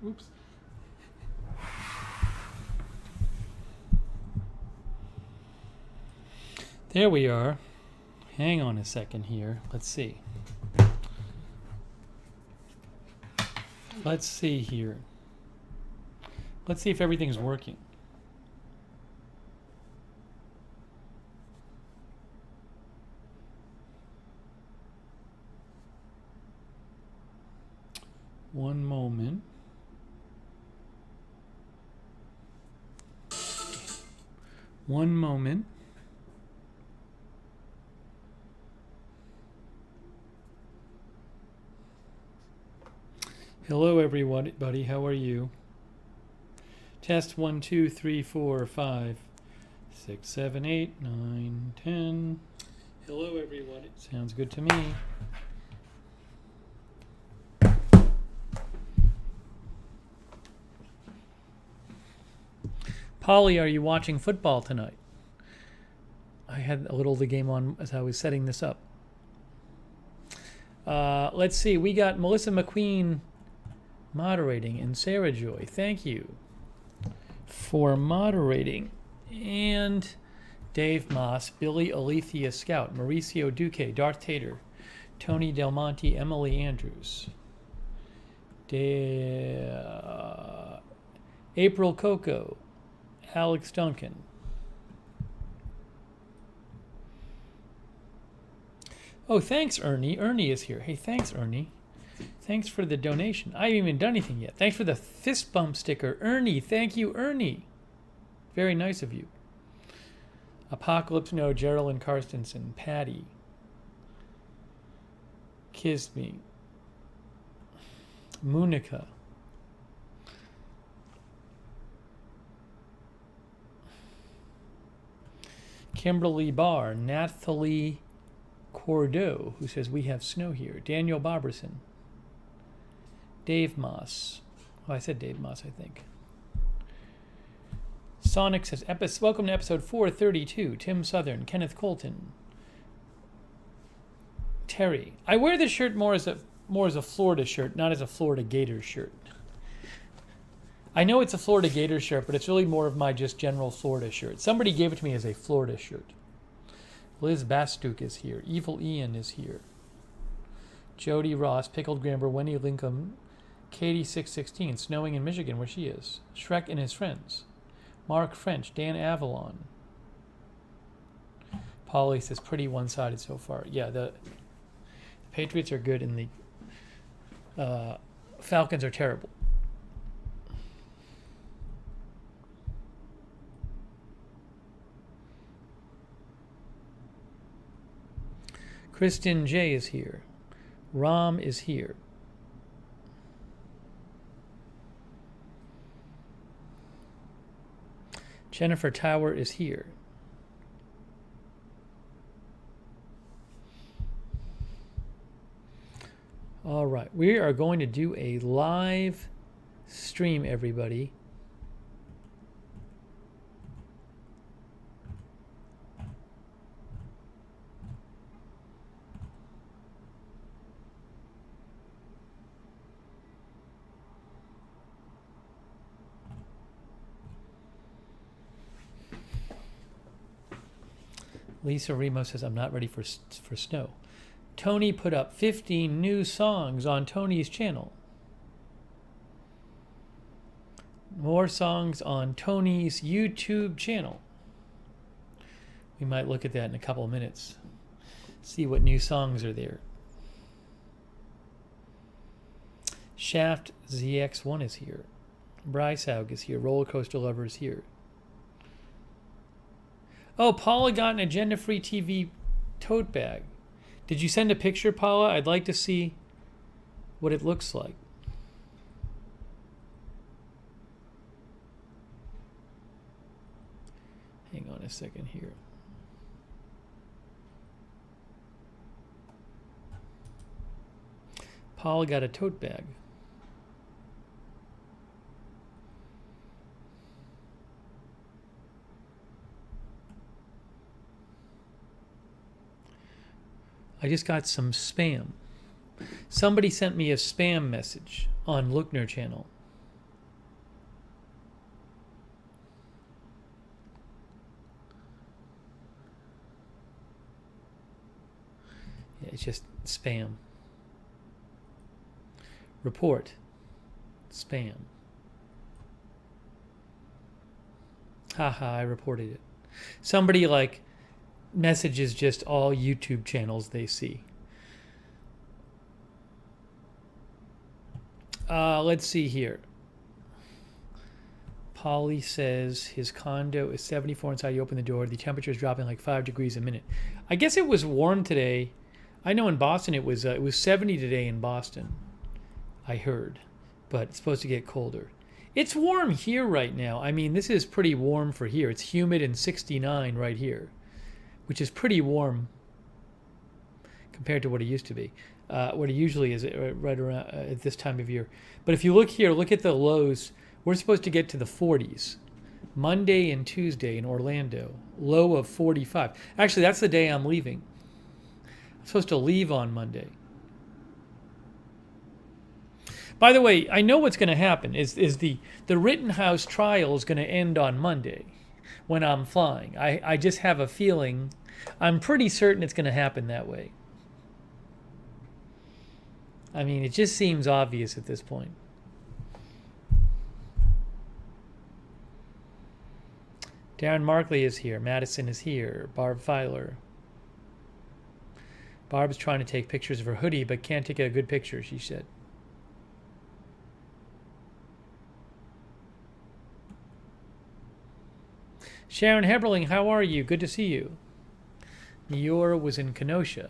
Oops. There we are. Hang on a second here. Let's see. Let's see here. Let's see if everything's working. One moment. One moment. Hello, everybody. How are you? Test 1, 2, 3, 4, 5, 6, 7, 8, 9, 10. Hello, everybody. Sounds good to me. Polly, are you watching football tonight? I had a little of the game on as I was setting this up. Let's see. We got Melissa McQueen moderating and Sarah Joy. Thank you for moderating. And Dave Moss, Billy Alethea Scout, Mauricio Duque, Darth Tater, Tony Del Monte, Emily Andrews, April Coco, Alex Duncan. Oh, thanks, Ernie. Ernie is here. Hey, thanks, Ernie. Thanks for the donation. I haven't even done anything yet. Thanks for the fist bump sticker. Ernie, thank you, Ernie. Very nice of you. Apocalypse No, Geraldine Karstensen, Patty. Kiss Me. Munica. Kimberly Barr, Nathalie Cordeau, who says we have snow here. Daniel Boberson. Dave Moss. Oh, I said Dave Moss, I think. Sonic says, welcome to episode 432. Tim Southern, Kenneth Colton. Terry. I wear this shirt more as a Florida shirt, not as a Florida Gators shirt. I know it's a Florida Gators shirt, but it's really more of my just general Florida shirt. Somebody gave it to me as a Florida shirt. Liz Bastuk is here. Evil Ian is here. Jody Ross, Pickled Gramber, Wendy Lincoln, Katie 616, snowing in Michigan where she is. Shrek and his friends. Mark French, Dan Avalon. Polly says pretty one-sided so far. Yeah, the Patriots are good and the Falcons are terrible. Kristen J is here. Ram is here. Jennifer Tower is here. All right, we are going to do a live stream, everybody. Lisa Remo says, I'm not ready for snow. Tony put up 15 new songs on Tony's channel. More songs on Tony's YouTube channel. We might look at that in a couple of minutes. See what new songs are there. Shaft ZX1 is here. Bryce Haug is here. Roller Coaster Lover is here. Oh, Paula got an Agenda Free TV tote bag. Did you send a picture, Paula? I'd like to see what it looks like. Hang on a second here. Paula got a tote bag. I just got some spam. Somebody sent me a spam message on Lookner channel. Yeah, it's just spam. Report. Spam. Haha, I reported it. Somebody like messages just all YouTube channels they see. Let's see here. Polly says his condo is 74 inside. You open the door. The temperature is dropping like 5 degrees a minute. I guess it was warm today. I know in Boston it was 70 today in Boston. I heard, but it's supposed to get colder. It's warm here right now. I mean, this is pretty warm for here. It's humid and 69 right here, which is pretty warm compared to what it used to be. What it usually is right around at this time of year. But if you look here, look at the lows. We're supposed to get to the 40s. Monday and Tuesday in Orlando, low of 45. Actually, that's the day I'm leaving. I'm supposed to leave on Monday. By the way, I know what's going to happen is the Rittenhouse trial is going to end on Monday when I'm flying. I just have a feeling, I'm pretty certain it's going to happen that way. I mean, it just seems obvious at this point. Darren Markley is here. Madison is here. Barb Filer. Barb's trying to take pictures of her hoodie, but can't take a good picture, she said. Sharon Heberling, how are you? Good to see you. Miura was in Kenosha.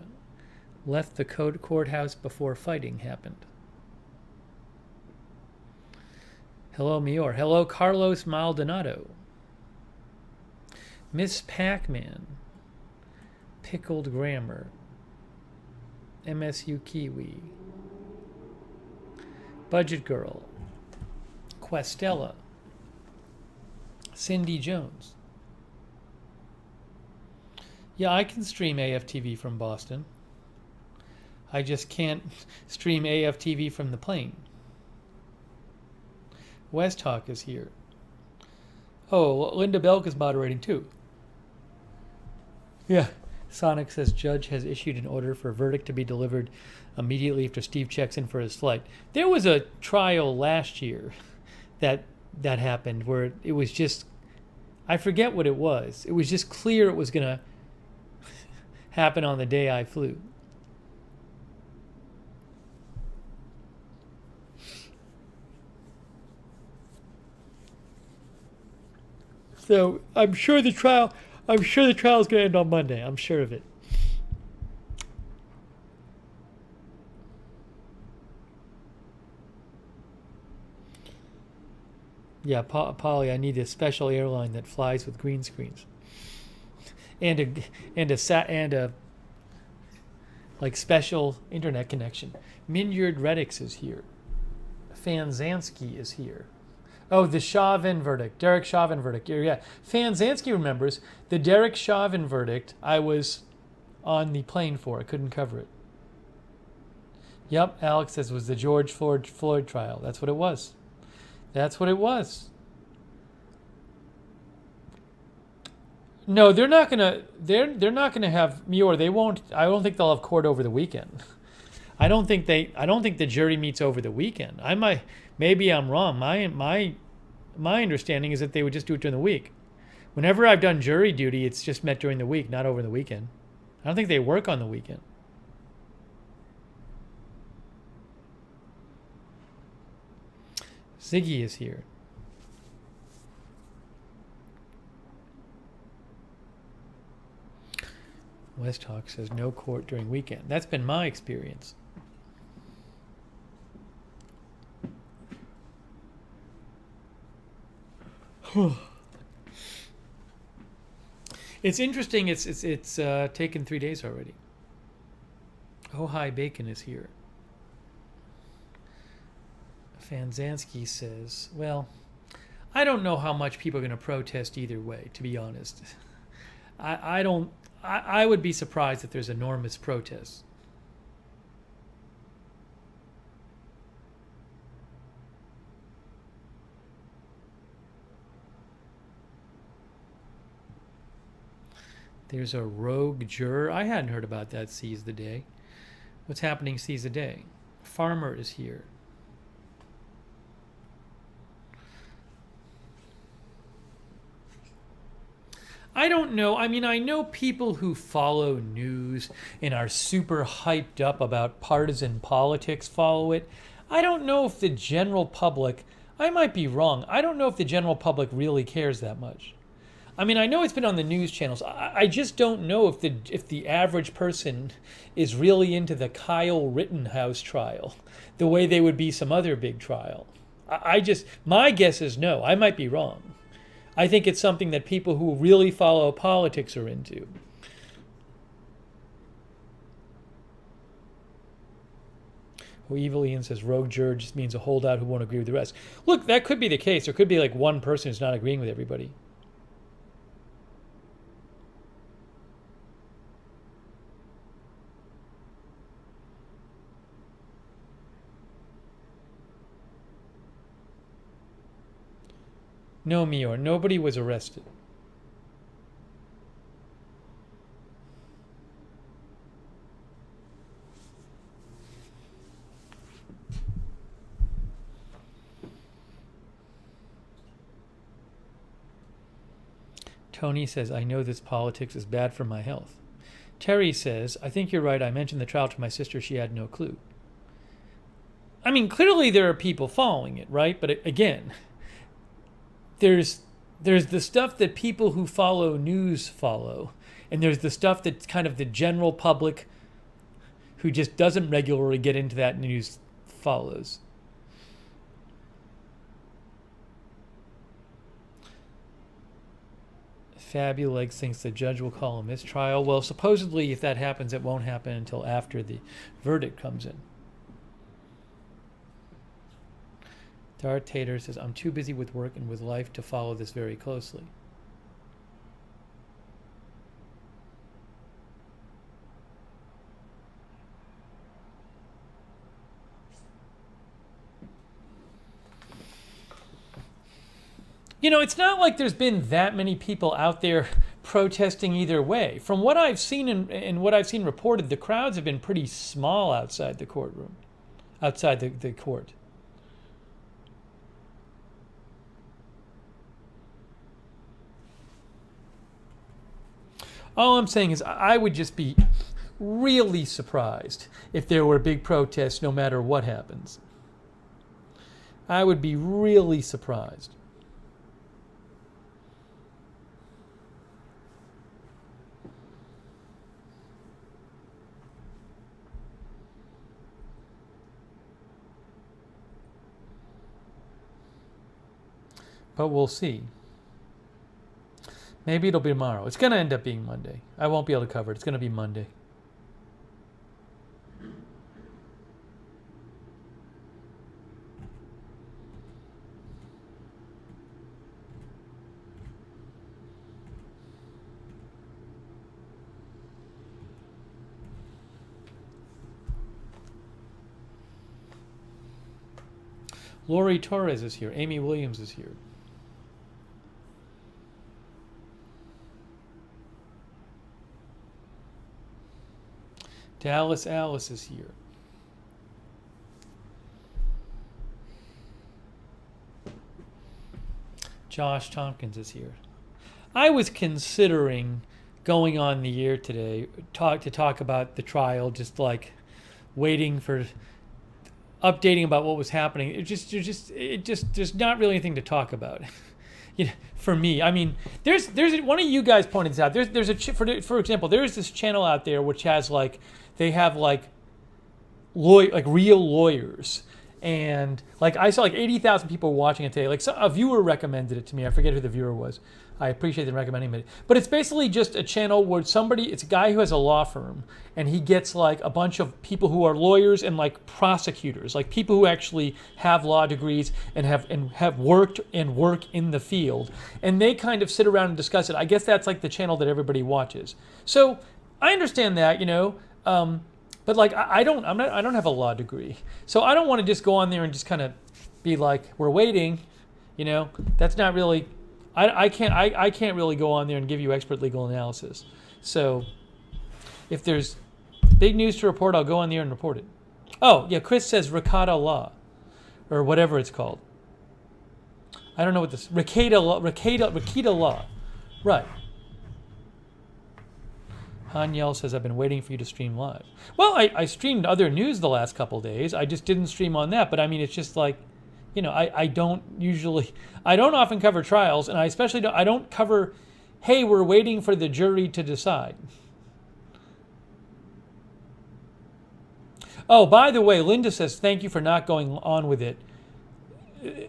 Left the courthouse before fighting happened. Hello, Miura. Hello, Carlos Maldonado. Miss Pac-Man. Pickled Grammar. MSU Kiwi. Budget Girl. Questella. Cindy Jones. Yeah, I can stream AFTV from Boston. I just can't stream AFTV from the plane. West Hawk is here. Oh, Linda Belk is moderating too. Yeah. Sonic says judge has issued an order for a verdict to be delivered immediately after Steve checks in for his flight. There was a trial last year that happened where it was just, I forget what it was. It was just clear it was going to happen on the day I flew. So I'm sure the trial is going to end on Monday. I'm sure of it. Yeah, Polly, I need a special airline that flies with green screens, and a like special internet connection. Minyard Reddix is here. Fanzansky is here. Oh, the Chauvin verdict. Derek Chauvin verdict. Yeah. Fanzansky remembers the Derek Chauvin verdict. I was on the plane for. I couldn't cover it. Yep, Alex says it was the George Floyd trial. That's what it was. That's what it was. No, they're not gonna have Muir. They won't. I don't think they'll have court over the weekend. I don't think the jury meets over the weekend. Maybe I'm wrong. My understanding is that they would just do it during the week. Whenever I've done jury duty, it's just met during the week, not over the weekend. I don't think they work on the weekend. Ziggy is here. West Hawk says no court during weekend. That's been my experience. It's interesting. It's taken 3 days already. Oh, hi, Bacon is here. Fanzansky says, well, I don't know how much people are going to protest either way, to be honest. I would be surprised if there's enormous protests. There's a rogue juror. I hadn't heard about that. Seize the day. What's happening sees a day. Farmer is here. I don't know. I mean, I know people who follow news and are super hyped up about partisan politics follow it. I don't know if the general public, I might be wrong, I don't know if the general public really cares that much. I mean, I know it's been on the news channels. I just don't know if the average person is really into the Kyle Rittenhouse trial the way they would be some other big trial. My guess is no. I might be wrong. I think it's something that people who really follow politics are into. Oh, Evil Ian says rogue juror just means a holdout who won't agree with the rest. Look, that could be the case. There could be like one person who's not agreeing with everybody. No, Mior, nobody was arrested. Tony says, I know this politics is bad for my health. Terry says, I think you're right. I mentioned the trial to my sister. She had no clue. I mean, clearly there are people following it, right? But again, there's the stuff that people who follow news follow, and there's the stuff that kind of the general public who just doesn't regularly get into that news follows. Fabulegs thinks the judge will call a mistrial. Well, supposedly if that happens, it won't happen until after the verdict comes in. Darth Tater says, I'm too busy with work and with life to follow this very closely. You know, it's not like there's been that many people out there protesting either way. From what I've seen and what I've seen reported, the crowds have been pretty small outside the courtroom, outside the court. All I'm saying is I would just be really surprised if there were big protests no matter what happens. I would be really surprised. But we'll see. Maybe it'll be tomorrow. It's going to end up being Monday. I won't be able to cover it. It's going to be Monday. Lori Torres is here. Amy Williams is here. Dallas Alice is here. Josh Tompkins is here. I was considering going on the air today to talk about the trial, just like waiting for updating about what was happening. There's not really anything to talk about. You know, for me, I mean, there's one of you guys pointed this out. There's for example, there's this channel out there which has like they have like real lawyers, and like I saw like 80,000 people watching it today. Like a viewer recommended it to me. I forget who the viewer was. I appreciate them recommending it. But it's basically just a channel where it's a guy who has a law firm, and he gets like a bunch of people who are lawyers and like prosecutors, like people who actually have law degrees and have worked and work in the field, and they kind of sit around and discuss it. I guess that's like the channel that everybody watches. So I understand that, you know, but like I don't have a law degree, so I don't want to just go on there and just kind of be like, we're waiting, you know. That's not really. I can't really go on there and give you expert legal analysis. So if there's Big news to report. I'll go on the air and report it. Oh, yeah, Chris says ricotta law, or whatever it's called. I don't know what this, ricotta law. Right. Hanyel says, I've been waiting for you to stream live. Well, I streamed other news the last couple days. I just didn't stream on that. But I mean, it's just like, I don't often cover trials, and I don't cover, hey, we're waiting for the jury to decide. Oh, by the way, Linda says, thank you for not going on with it.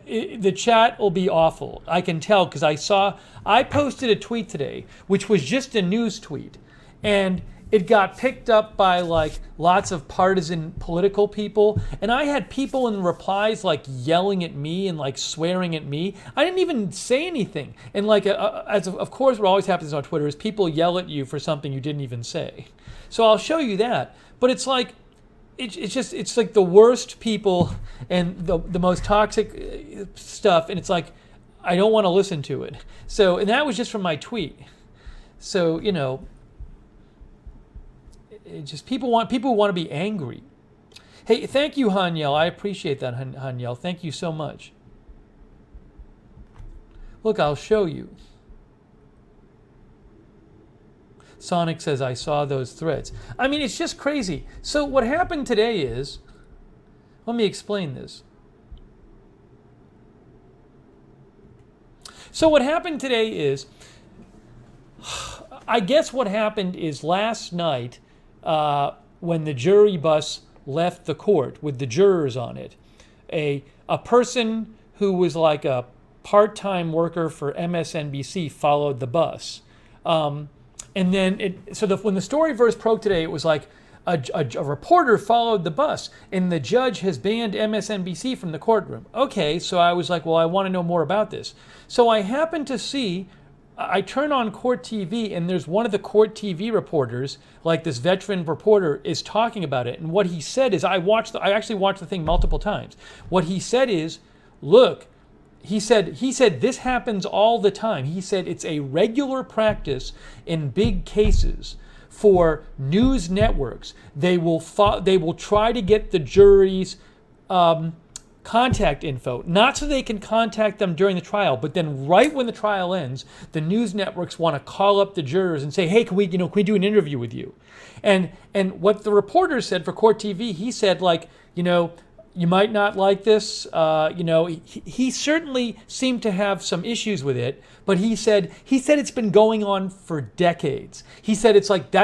The chat will be awful. I can tell because I posted a tweet today, which was just a news tweet. And it got picked up by like lots of partisan political people. And I had people in replies like yelling at me and like swearing at me. I didn't even say anything. And like, of course, what always happens on Twitter is people yell at you for something you didn't even say. So I'll show you that. But it's like, it's like the worst people and the most toxic stuff. And it's like, I don't want to listen to it. So, and that was just from my tweet. So, it just people want to be angry. Hey, thank you, Hanyel. I appreciate that, Hanyel. Thank you so much. Look, I'll show you. Sonic says, I saw those threads. I mean, it's just crazy. So what happened today is, let me explain this. So what happened today is, I guess what happened is last night, when the jury bus left the court with the jurors on it, a person who was like a part-time worker for MSNBC followed the bus. And then, when the story first broke today, it was like a reporter followed the bus, and the judge has banned MSNBC from the courtroom. Okay, so I was like, well, I want to know more about this. So I happened to see, I turn on Court TV, and there's one of the Court TV reporters, like this veteran reporter, is talking about it. And what he said is, I actually watched the thing multiple times. What he said is, look, he said this happens all the time. He said it's a regular practice in big cases for news networks. They will try to get the jury's contact info, not so they can contact them during the trial, but then right when the trial ends, the news networks want to call up the jurors and say, hey, can we do an interview with you? And what the reporter said for Court TV, he said, like, you might not like this. He certainly seemed to have some issues with it, but he said it's been going on for decades. He said it's like,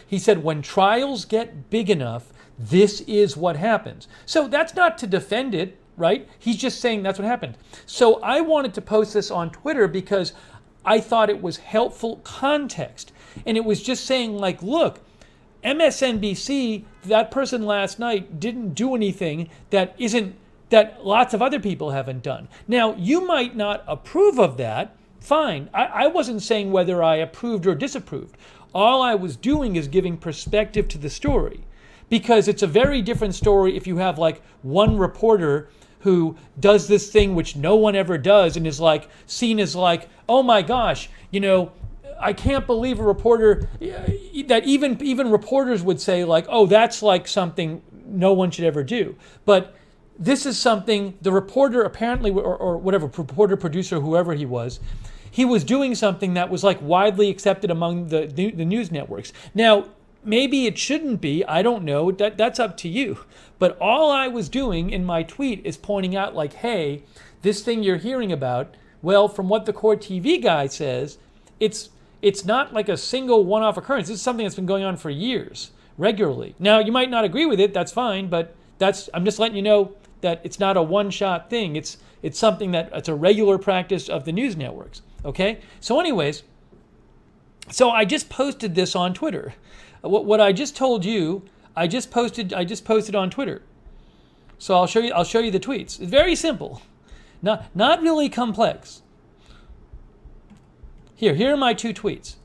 he said when trials get big enough, this is what happens. So that's not to defend it, right? He's just saying that's what happened. So I wanted to post this on Twitter because I thought it was helpful context. And it was just saying, like, look, MSNBC, that person last night didn't do anything that lots of other people haven't done. Now, you might not approve of that. Fine. I wasn't saying whether I approved or disapproved. All I was doing is giving perspective to the story, because it's a very different story if you have like one reporter who does this thing which no one ever does and is like seen as like, oh my gosh, I can't believe a reporter, that even reporters would say like, oh, that's like something no one should ever do. But this is something the reporter apparently, or whatever, reporter, producer, whoever he was doing something that was like widely accepted among the news networks. Now, maybe it shouldn't be, I don't know, that's up to you. But all I was doing in my tweet is pointing out like, hey, this thing you're hearing about, well, from what the Court TV guy says, it's not like a single one-off occurrence. This is something that's been going on for years, regularly. Now, you might not agree with it, that's fine, but I'm just letting you know that it's not a one-shot thing. It's something it's a regular practice of the news networks, okay? So anyways, so I just posted this on Twitter. What I just told you, I just posted on Twitter. So I'll show you the tweets. It's very simple. Not really complex. Here are my two tweets.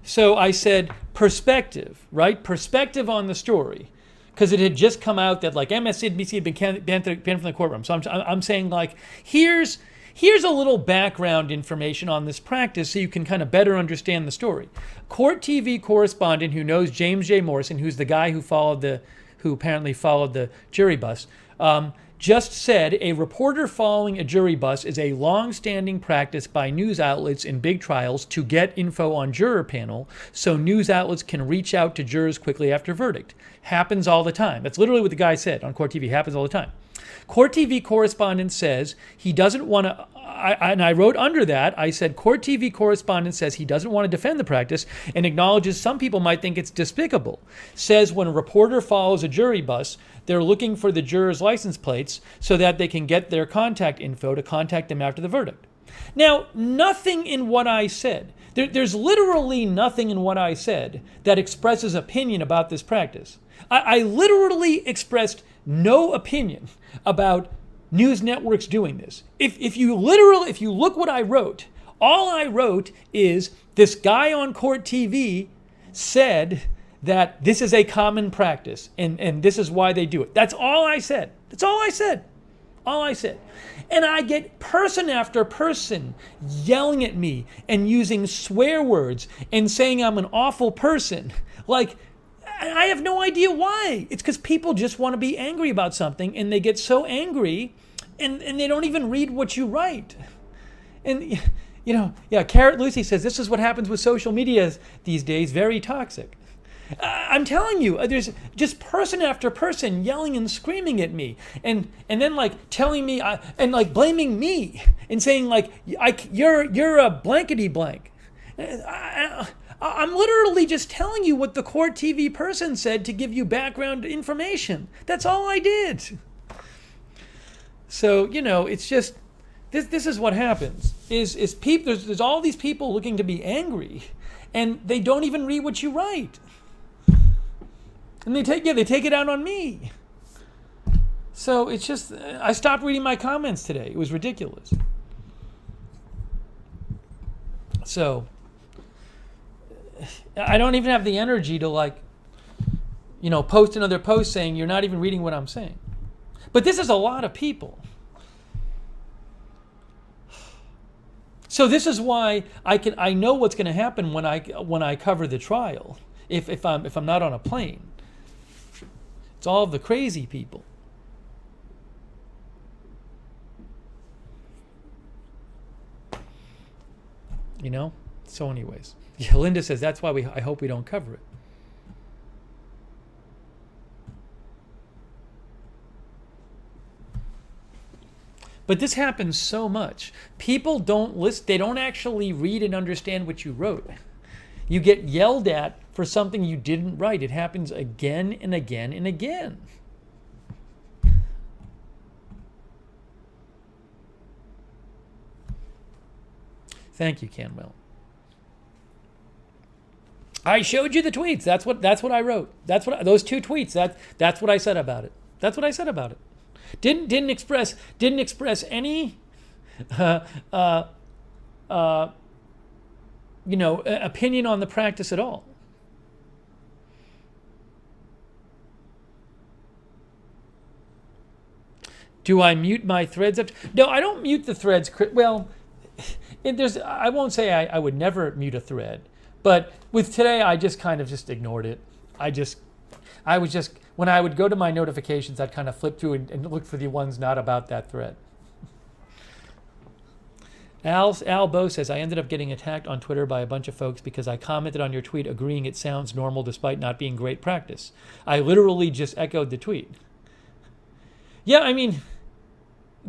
So I said perspective, right? Perspective on the story, because it had just come out that like MSNBC had been banned from the courtroom. So I'm saying like, here's Here's a little background information on this practice so you can kind of better understand the story. Court TV correspondent who knows James J. Morrison, who's the guy who apparently followed the jury bus, just said a reporter following a jury bus is a long-standing practice by news outlets in big trials to get info on juror panel so news outlets can reach out to jurors quickly after verdict. Happens all the time. That's literally what the guy said on Court TV. Happens all the time. Court TV correspondent says he doesn't want to, and I wrote under that, I said, Court TV correspondent says he doesn't want to defend the practice and acknowledges some people might think it's despicable. Says when a reporter follows a jury bus, they're looking for the jurors' license plates so that they can get their contact info to contact them after the verdict. Now, nothing in what I said, there's literally nothing in what I said that expresses opinion about this practice. I literally expressed no opinion about news networks doing this. If you look what I wrote, all I wrote is this guy on Court TV said that this is a common practice and this is why they do it. That's all I said. That's all I said. All I said. And I get person after person yelling at me and using swear words and saying I'm an awful person. Like, I have no idea why. It's because people just want to be angry about something and they get so angry and they don't even read what you write. And, Carrot Lucy says, this is what happens with social media these days, very toxic. I'm telling you, there's just person after person yelling and screaming at me and then like telling me and like blaming me and saying like, you're a blankety blank. I'm literally just telling you what the Court TV person said to give you background information. That's all I did. So, it's just, this is what happens, is people, there's all these people looking to be angry, and they don't even read what you write. And they take it out on me. So it's just, I stopped reading my comments today. It was ridiculous. So I don't even have the energy to post another post saying you're not even reading what I'm saying. But this is a lot of people. So this is why I know what's going to happen when I cover the trial. If I'm not on a plane. It's all of the crazy people. So anyways. Yeah, Linda says that's why I hope we don't cover it. But this happens so much. People don't listen. They don't actually read and understand what you wrote. You get yelled at for something you didn't write. It happens again and again and again. Thank you, Canwell. I showed you the tweets. That's what I wrote. Those two tweets. That's what I said about it. That's what I said about it. Didn't express any opinion on the practice at all. Do I mute my threads? No, I don't mute the threads. Well, I won't say I would never mute a thread, but with today, I just kind of just ignored it. I was just, when I would go to my notifications, I'd kind of flip through and look for the ones not about that thread. Al Bo says, I ended up getting attacked on Twitter by a bunch of folks because I commented on your tweet agreeing it sounds normal despite not being great practice. I literally just echoed the tweet. Yeah, I mean,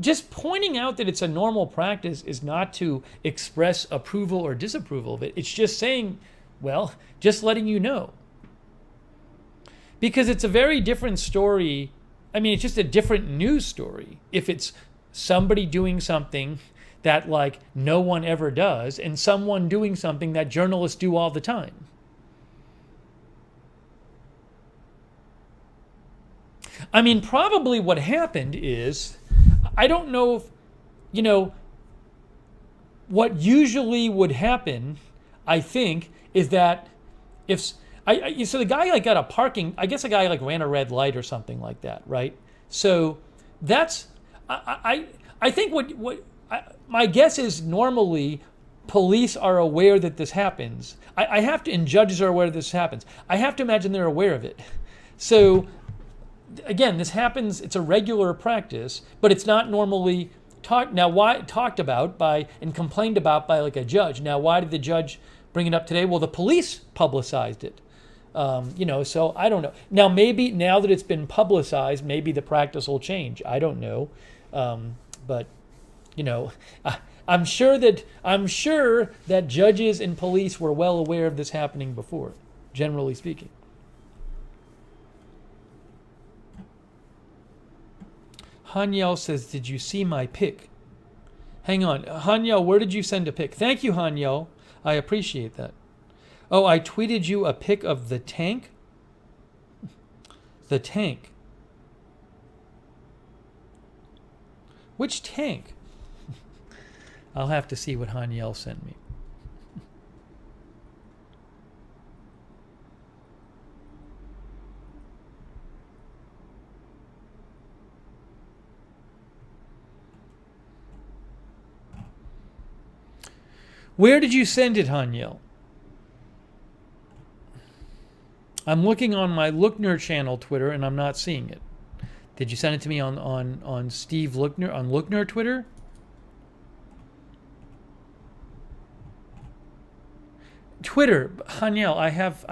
just pointing out that it's a normal practice is not to express approval or disapproval of it. It's just saying, well, just letting you know. Because it's a very different story. I mean, it's just a different news story. If it's somebody doing something that like no one ever does and someone doing something that journalists do all the time. I mean, probably what happened is, I don't know if, what usually would happen, I think, is that so the guy got a parking, I guess a guy ran a red light or something like that, right? So that's, I think what my guess is normally police are aware that this happens. I have to, and judges are aware that this happens. I have to imagine they're aware of it. So again, this happens, it's a regular practice, but it's not normally talked about by and complained about by like a judge. Now, why did the judge bring it up today? Well, the police publicized it. So I don't know. Now, maybe now that it's been publicized, maybe the practice will change. I don't know. But I'm sure that judges and police were well aware of this happening before, generally speaking. Hanyel says, did you see my pic? Hang on. Hanyel, where did you send a pic? Thank you, Hanyel. I appreciate that. Oh, I tweeted you a pic of the tank? The tank. Which tank? I'll have to see what Hanyel sent me. Where did you send it, Hanyel? I'm looking on my Lookner channel Twitter and I'm not seeing it. Did you send it to me on Steve Lookner on Lookner Twitter? Twitter, Hanyel, I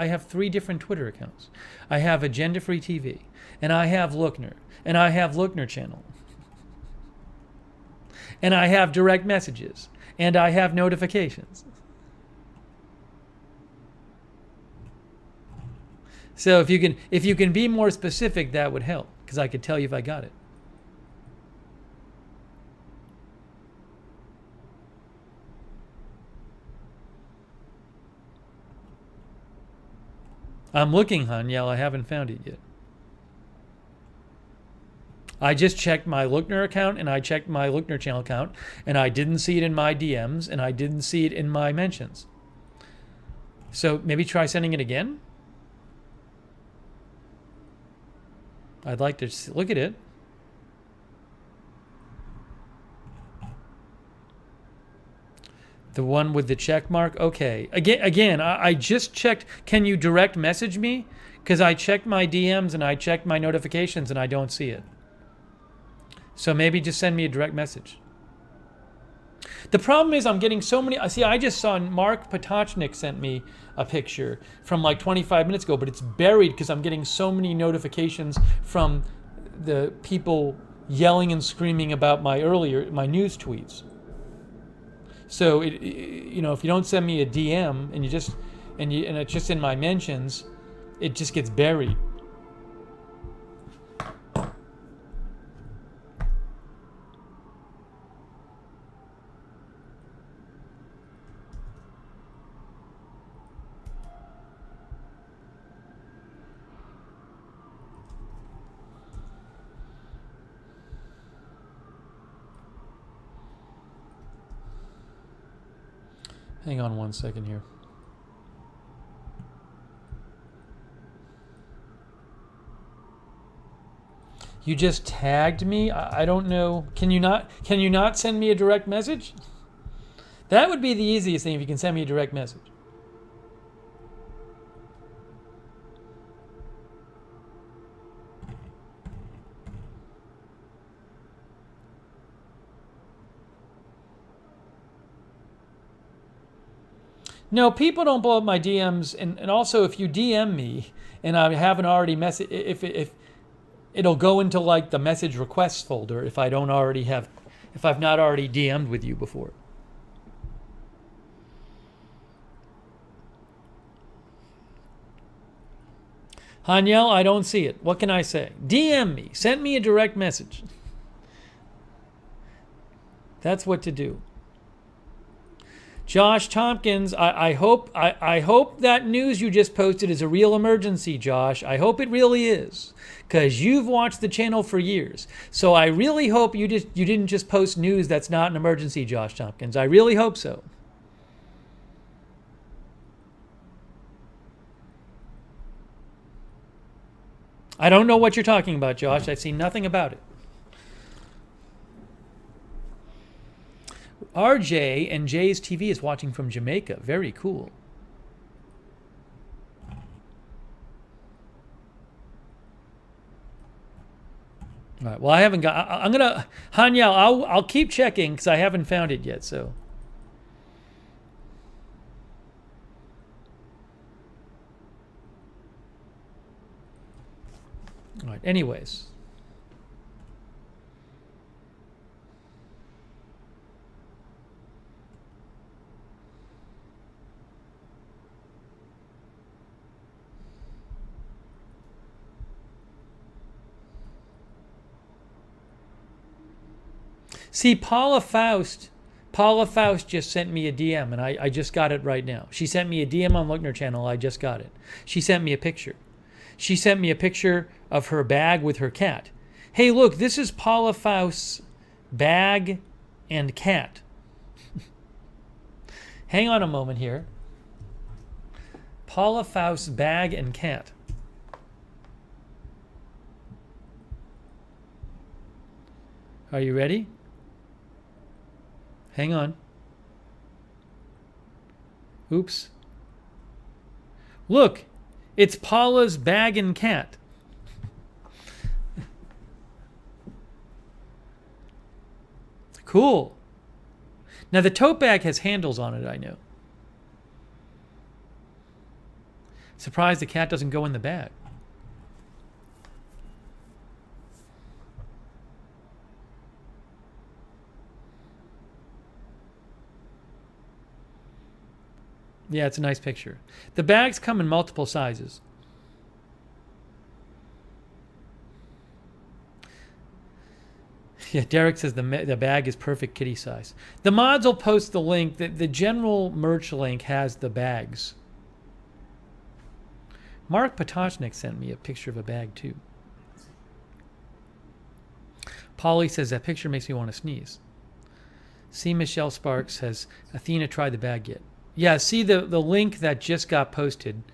have 3 different Twitter accounts. I have Agenda Free TV, and I have Lookner, and I have Lookner channel, and I have direct messages, and I have notifications. So if you can be more specific, that would help, because I could tell you if I got it. I'm looking, Hanyel. I haven't found it yet. I just checked my Lookner account and I checked my Lookner channel account, and I didn't see it in my DMs and I didn't see it in my mentions. So maybe try sending it again. I'd like to look at it. The one with the check mark? Okay. Again, I just checked. Can you direct message me? Because I checked my DMs and I checked my notifications and I don't see it. So maybe just send me a direct message. The problem is I'm getting so many. See, I just saw Mark Potachnik sent me a picture from like 25 minutes ago, but it's buried because I'm getting so many notifications from the people yelling and screaming about my news tweets. So if you don't send me a DM and it's just in my mentions, it just gets buried. Hang on one second here. You just tagged me? I don't know. Can you not send me a direct message? That would be the easiest thing, if you can send me a direct message. No, people don't blow up my DMs, and also if you DM me and I haven't already if it'll go into like the message requests folder if I've not already DM'd with you before. Hanyel, I don't see it. What can I say? DM me. Send me a direct message. That's what to do. Josh Tompkins, I hope that news you just posted is a real emergency, Josh. I hope it really is, because you've watched the channel for years. So I really hope you didn't just post news that's not an emergency, Josh Tompkins. I really hope so. I don't know what you're talking about, Josh. I've seen nothing about it. RJ and Jay's TV is watching from Jamaica. Very cool. All right. Well, I haven't got. I'm gonna Hanyal. I'll keep checking because I haven't found it yet. So. All right. Anyways. See, Paula Faust just sent me a DM, and I just got it right now. She sent me a DM on Lookner channel. I just got it. She sent me a picture. She sent me a picture of her bag with her cat. Hey, look, this is Paula Faust's bag and cat. Hang on a moment here. Paula Faust's bag and cat. Are you ready? Hang on. Oops. Look, it's Paula's bag and cat. Cool. Now the tote bag has handles on it, I know. Surprised the cat doesn't go in the bag. Yeah, it's a nice picture. The bags come in multiple sizes. Yeah, Derek says the bag is perfect kitty size. The mods will post the link. The general merch link has the bags. Mark Potocznik sent me a picture of a bag too. Polly says that picture makes me want to sneeze. See, Michelle Sparks says, Athena tried the bag yet. Yeah, see the link that just got posted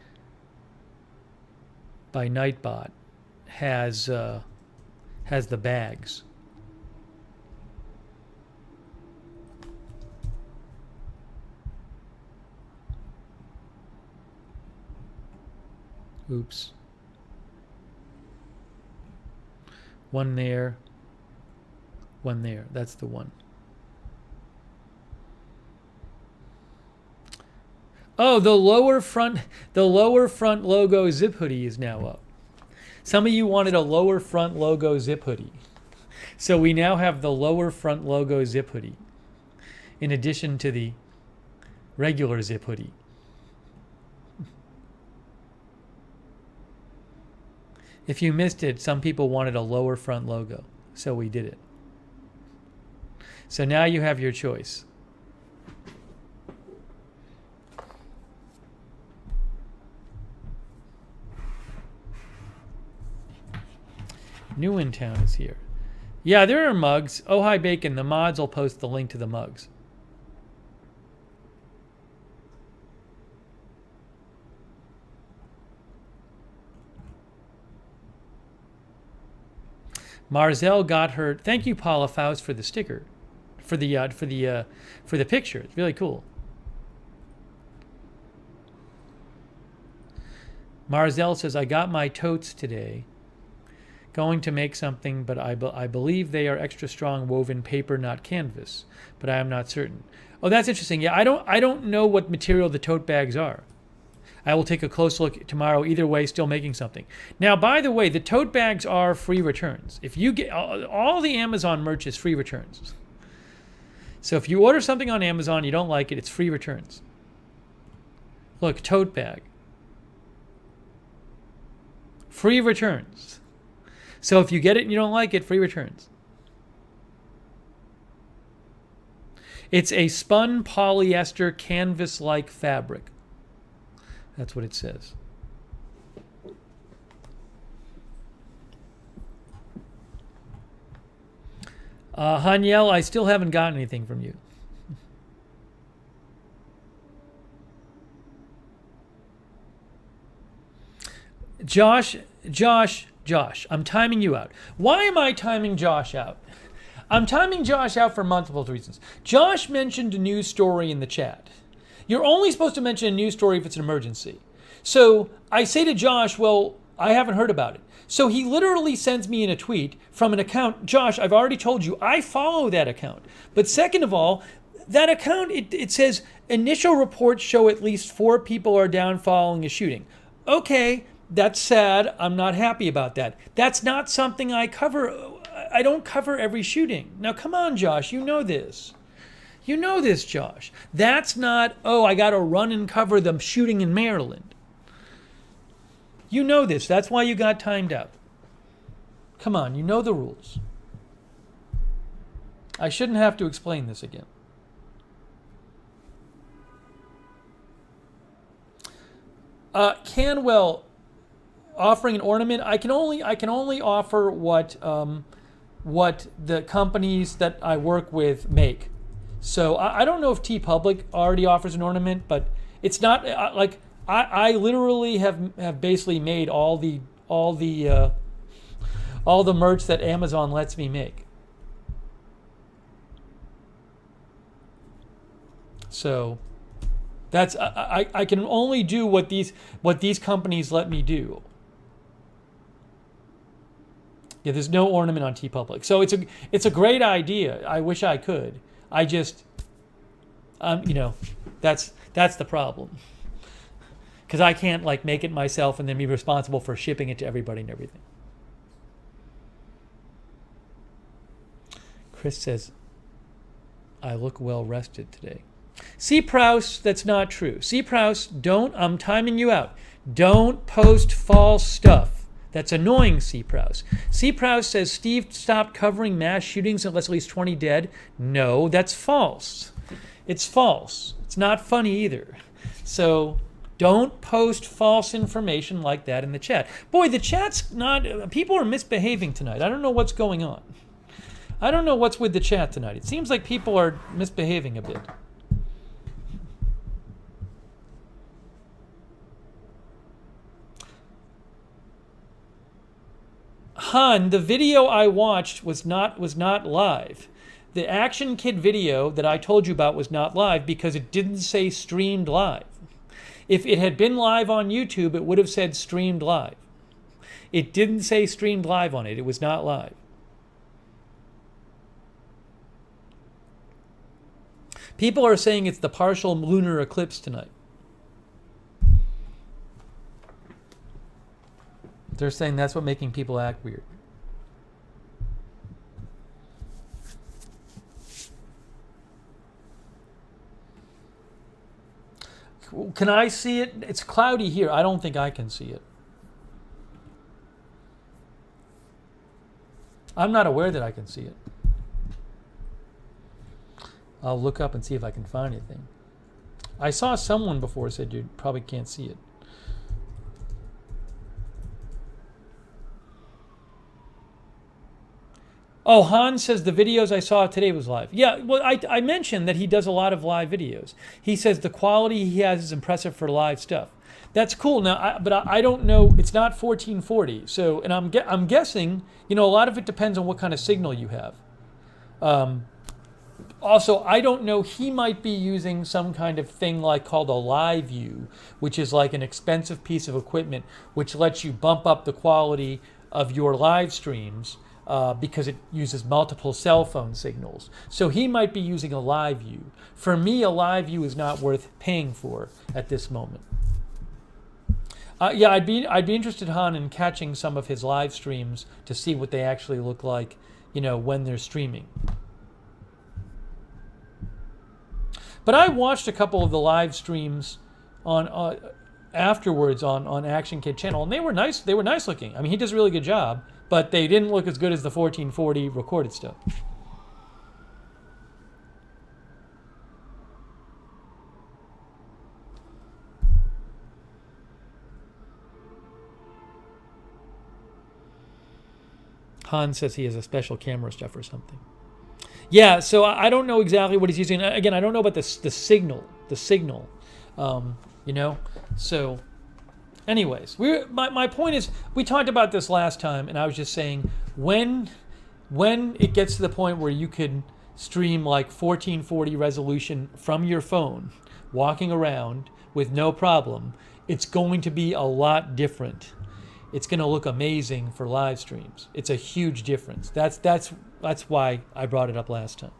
by Nightbot has the bags. Oops. One there. One there. That's the one. Oh, the lower front logo zip hoodie is now up. Some of you wanted a lower front logo zip hoodie. So we now have the lower front logo zip hoodie in addition to the regular zip hoodie. If you missed it, some people wanted a lower front logo, so we did it. So now you have your choice. New in Town is here. Yeah, there are mugs. Oh, hi, Bacon. The mods will post the link to the mugs. Marzelle got her. Thank you, Paula Faust, for the sticker, for the picture. It's really cool. Marzelle says, I got my totes today. Going to make something, but I believe they are extra strong woven paper, not canvas, but I am not certain. Oh, that's interesting. Yeah, I don't know what material the tote bags are. I will take a close look tomorrow. Either way, still making something. Now, by the way, the tote bags are free returns. If you get all the Amazon merch is free returns. So if you order something on Amazon, you don't like it, it's free returns. Look, tote bag. Free returns. So if you get it and you don't like it, free returns. It's a spun polyester canvas-like fabric. That's what it says. Haniel, I still haven't gotten anything from you. Josh, I'm timing you out. Why am I timing Josh out? I'm timing Josh out for multiple reasons. Josh mentioned a news story in the chat. You're only supposed to mention a news story if it's an emergency. So I say to Josh, well, I haven't heard about it. So he literally sends me in a tweet from an account. Josh, I've already told you, I follow that account. But second of all, that account, it says initial reports show at least 4 people are down following a shooting. Okay, that's sad. I'm not happy about that. That's not something I cover. I don't cover every shooting. Now, come on, Josh, you know this. You know this, Josh. That's not, oh, I got to run and cover the shooting in Maryland. You know this. That's why you got timed out. Come on, you know the rules. I shouldn't have to explain this again. Canwell offering an ornament. I can only offer what the companies that I work with make. So I don't know if TeePublic already offers an ornament, but it's not like I literally have basically made all the merch that Amazon lets me make. So that's I can only do what these companies let me do. Yeah, there's no ornament on TeePublic. So it's a great idea. I wish I could. I just that's the problem. Because I can't like make it myself and then be responsible for shipping it to everybody and everything. Chris says, I look well rested today. C. Prouse, that's not true. C. Prouse, I'm timing you out. Don't post false stuff. That's annoying, C. Prouse. C. Prouse says, Steve stopped covering mass shootings unless at least 20 dead. No, that's false. It's false. It's not funny either. So don't post false information like that in the chat. Boy, the chat's not, people are misbehaving tonight. I don't know what's going on. I don't know what's with the chat tonight. It seems like people are misbehaving a bit. Han, the video I watched was not live. The Action Kid video that I told you about was not live because it didn't say streamed live. If it had been live on YouTube, it would have said streamed live. It didn't say streamed live on it. It was not live. People are saying it's the partial lunar eclipse tonight. They're saying that's what making people act weird. Can I see it? It's cloudy here. I don't think I can see it. I'm not aware that I can see it. I'll look up and see if I can find anything. I saw someone before said you probably can't see it. Oh, Han says the videos I saw today was live. Yeah, well, I mentioned that he does a lot of live videos. He says the quality he has is impressive for live stuff. That's cool. Now, but I don't know. It's not 1440. So, and I'm guessing, a lot of it depends on what kind of signal you have. Also, I don't know. He might be using some kind of thing called a live view, which is like an expensive piece of equipment which lets you bump up the quality of your live streams. Because it uses multiple cell phone signals. So he might be using a live view. For me, a live view is not worth paying for at this moment. Yeah, I'd be interested, Han, in catching some of his live streams to see what they actually look like, when they're streaming. But I watched a couple of the live streams on afterwards on Action Kid channel, and they were nice. They were nice looking. I mean, he does a really good job. But they didn't look as good as the 1440 recorded stuff. Han says he has a special camera stuff or something. Yeah, so I don't know exactly what he's using. Again, I don't know about the signal. So... Anyways, my point is, we talked about this last time, and I was just saying, when when it gets to the point where you can stream like 1440 resolution from your phone, walking around with no problem, it's going to be a lot different. It's going to look amazing for live streams. It's a huge difference. That's why I brought it up last time.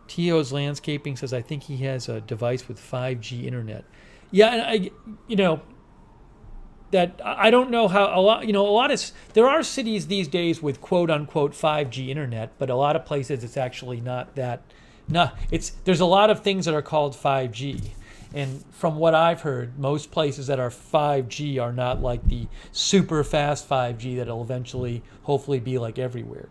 Tio's Landscaping says, I think he has a device with 5G internet. Yeah, and that I don't know how there are cities these days with quote unquote 5G internet, but a lot of places it's actually not that. There's a lot of things that are called 5G. And from what I've heard, most places that are 5G are not like the super fast 5G that'll eventually hopefully be like everywhere.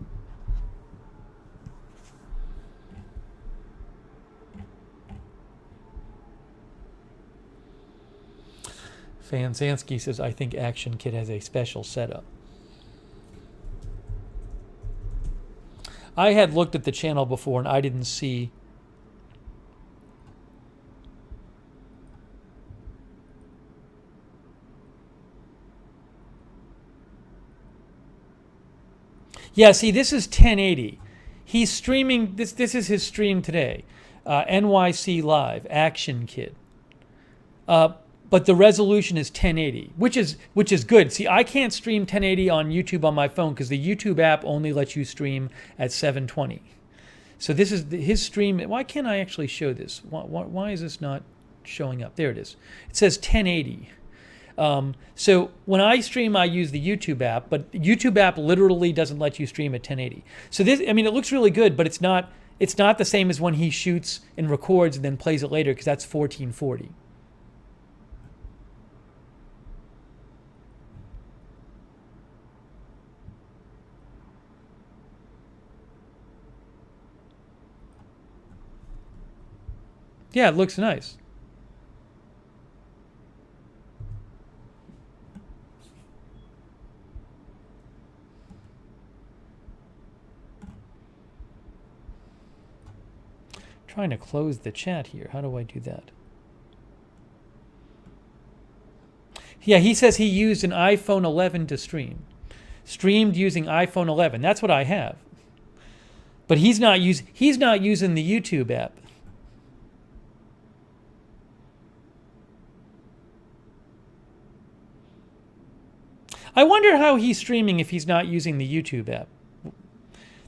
Fanzansky says, I think Action Kit has a special setup. I had looked at the channel before and I didn't see. Yeah, see, this is 1080. He's streaming, this is his stream today. NYC Live, Action Kit. But the resolution is 1080, which is good. See, I can't stream 1080 on YouTube on my phone because the YouTube app only lets you stream at 720. So this is his stream. Why can't I actually show this? Why is this not showing up? There it is. It says 1080. So when I stream, I use the YouTube app, but YouTube app literally doesn't let you stream at 1080. So this, I mean, it looks really good, but it's not the same as when he shoots and records and then plays it later because that's 1440. Yeah, it looks nice. Trying to close the chat here. How do I do that? Yeah, he says he used an iPhone 11 to stream. Streamed using iPhone 11. That's what I have. But he's not using the YouTube app. I wonder how he's streaming if he's not using the YouTube app.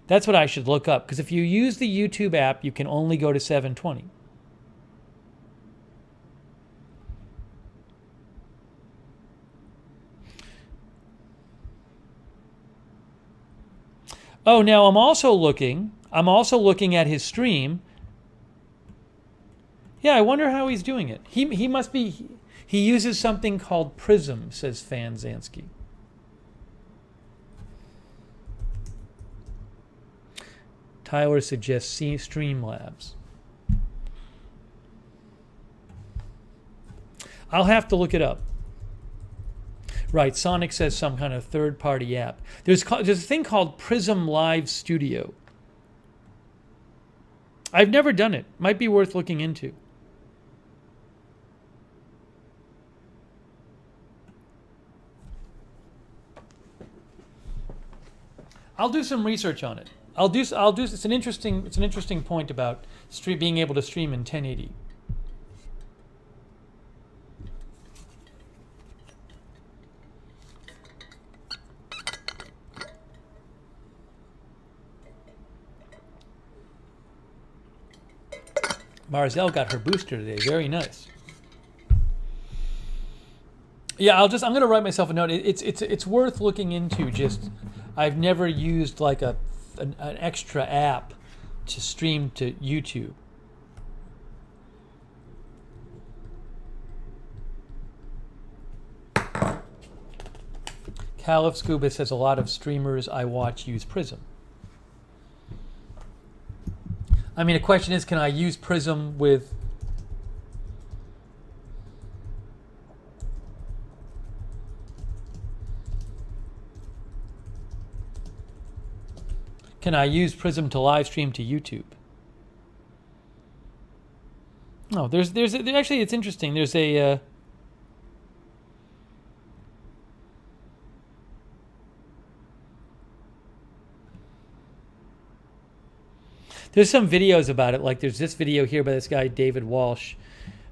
That's what I should look up, because if you use the YouTube app, you can only go to 720. Oh, now I'm also looking at his stream. Yeah, I wonder how he's doing it. He must be, he uses something called Prism, says Fanzansky. Tyler suggests Streamlabs. I'll have to look it up. Right, Sonic says some kind of third-party app. There's a thing called Prism Live Studio. I've never done it. Might be worth looking into. I'll do some research on it. It's an interesting point about being able to stream in 1080. Marzel got her booster today. Very nice. Yeah, I'm going to write myself a note. It's worth looking into. Just I've never used like an extra app to stream to YouTube. Caliph Scuba says a lot of streamers I watch use Prism. I mean, the question is, can I use Prism with... Can I use Prism to live stream to YouTube? No, actually, it's interesting. There's there's some videos about it. Like there's this video here by this guy David Walsh,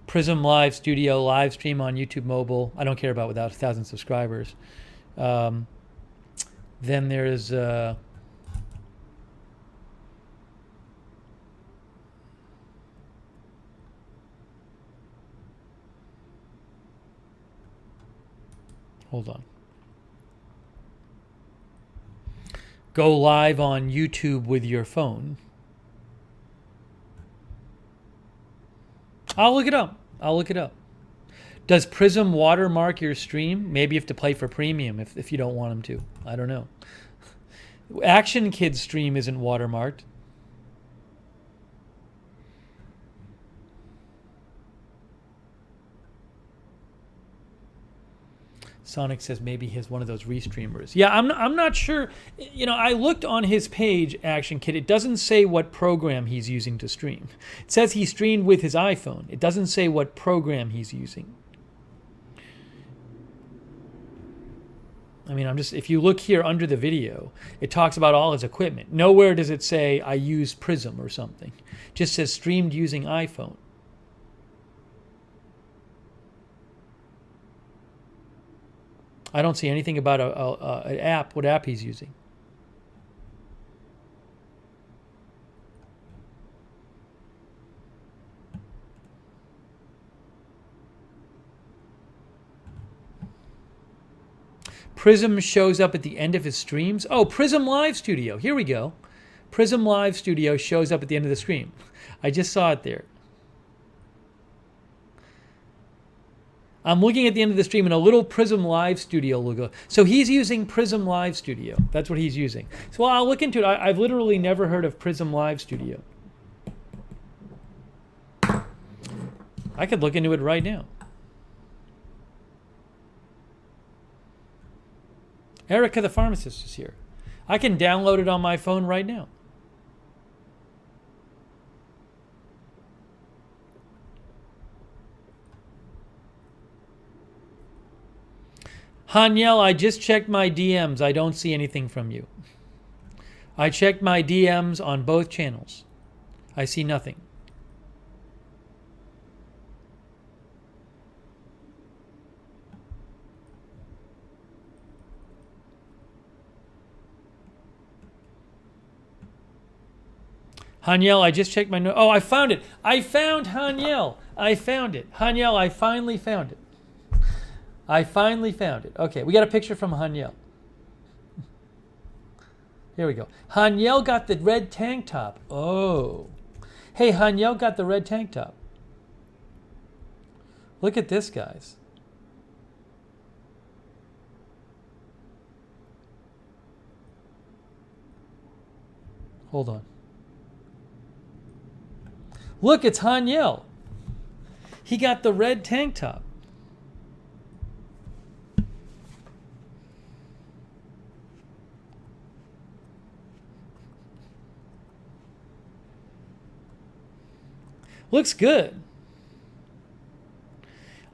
Prism Live Studio live stream on YouTube Mobile. I don't care about without 1,000 subscribers. Then there's hold on. Go live on YouTube with your phone. I'll look it up. Does Prism watermark your stream? Maybe you have to pay for premium if you don't want them to. I don't know. Action Kid's stream isn't watermarked. Sonic says maybe he's one of those restreamers. Yeah, I'm not sure. You know, I looked on his page, Action Kid. It doesn't say what program he's using to stream. It says he streamed with his iPhone. It doesn't say what program he's using. I mean, if you look here under the video, it talks about all his equipment. Nowhere does it say I use Prism or something. It just says streamed using iPhone. I don't see anything about an app, what app he's using. Prism shows up at the end of his streams. Oh, Prism Live Studio. Here we go. Prism Live Studio shows up at the end of the stream. I just saw it there. I'm looking at the end of the stream and a little Prism Live Studio logo. So he's using Prism Live Studio. That's what he's using. So I'll look into it. I've literally never heard of Prism Live Studio. I could look into it right now. Erica the pharmacist is here. I can download it on my phone right now. Haniel, I just checked my DMs. I don't see anything from you. I checked my DMs on both channels. I see nothing. Haniel, I just checked my Oh, I found it. I found Haniel. I found it. Haniel, I finally found it. I finally found it. Okay, we got a picture from Haniel. Here we go. Haniel got the red tank top. Oh. Hey, Haniel got the red tank top. Look at this, guys. Hold on. Look, it's Haniel. He got the red tank top. Looks good.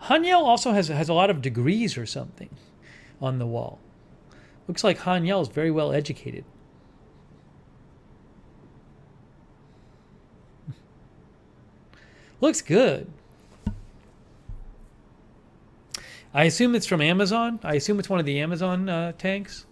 Haniel also has a lot of degrees or something on the wall. Looks like Haniel is very well educated. Looks good. I assume it's from Amazon. I assume it's one of the Amazon tanks.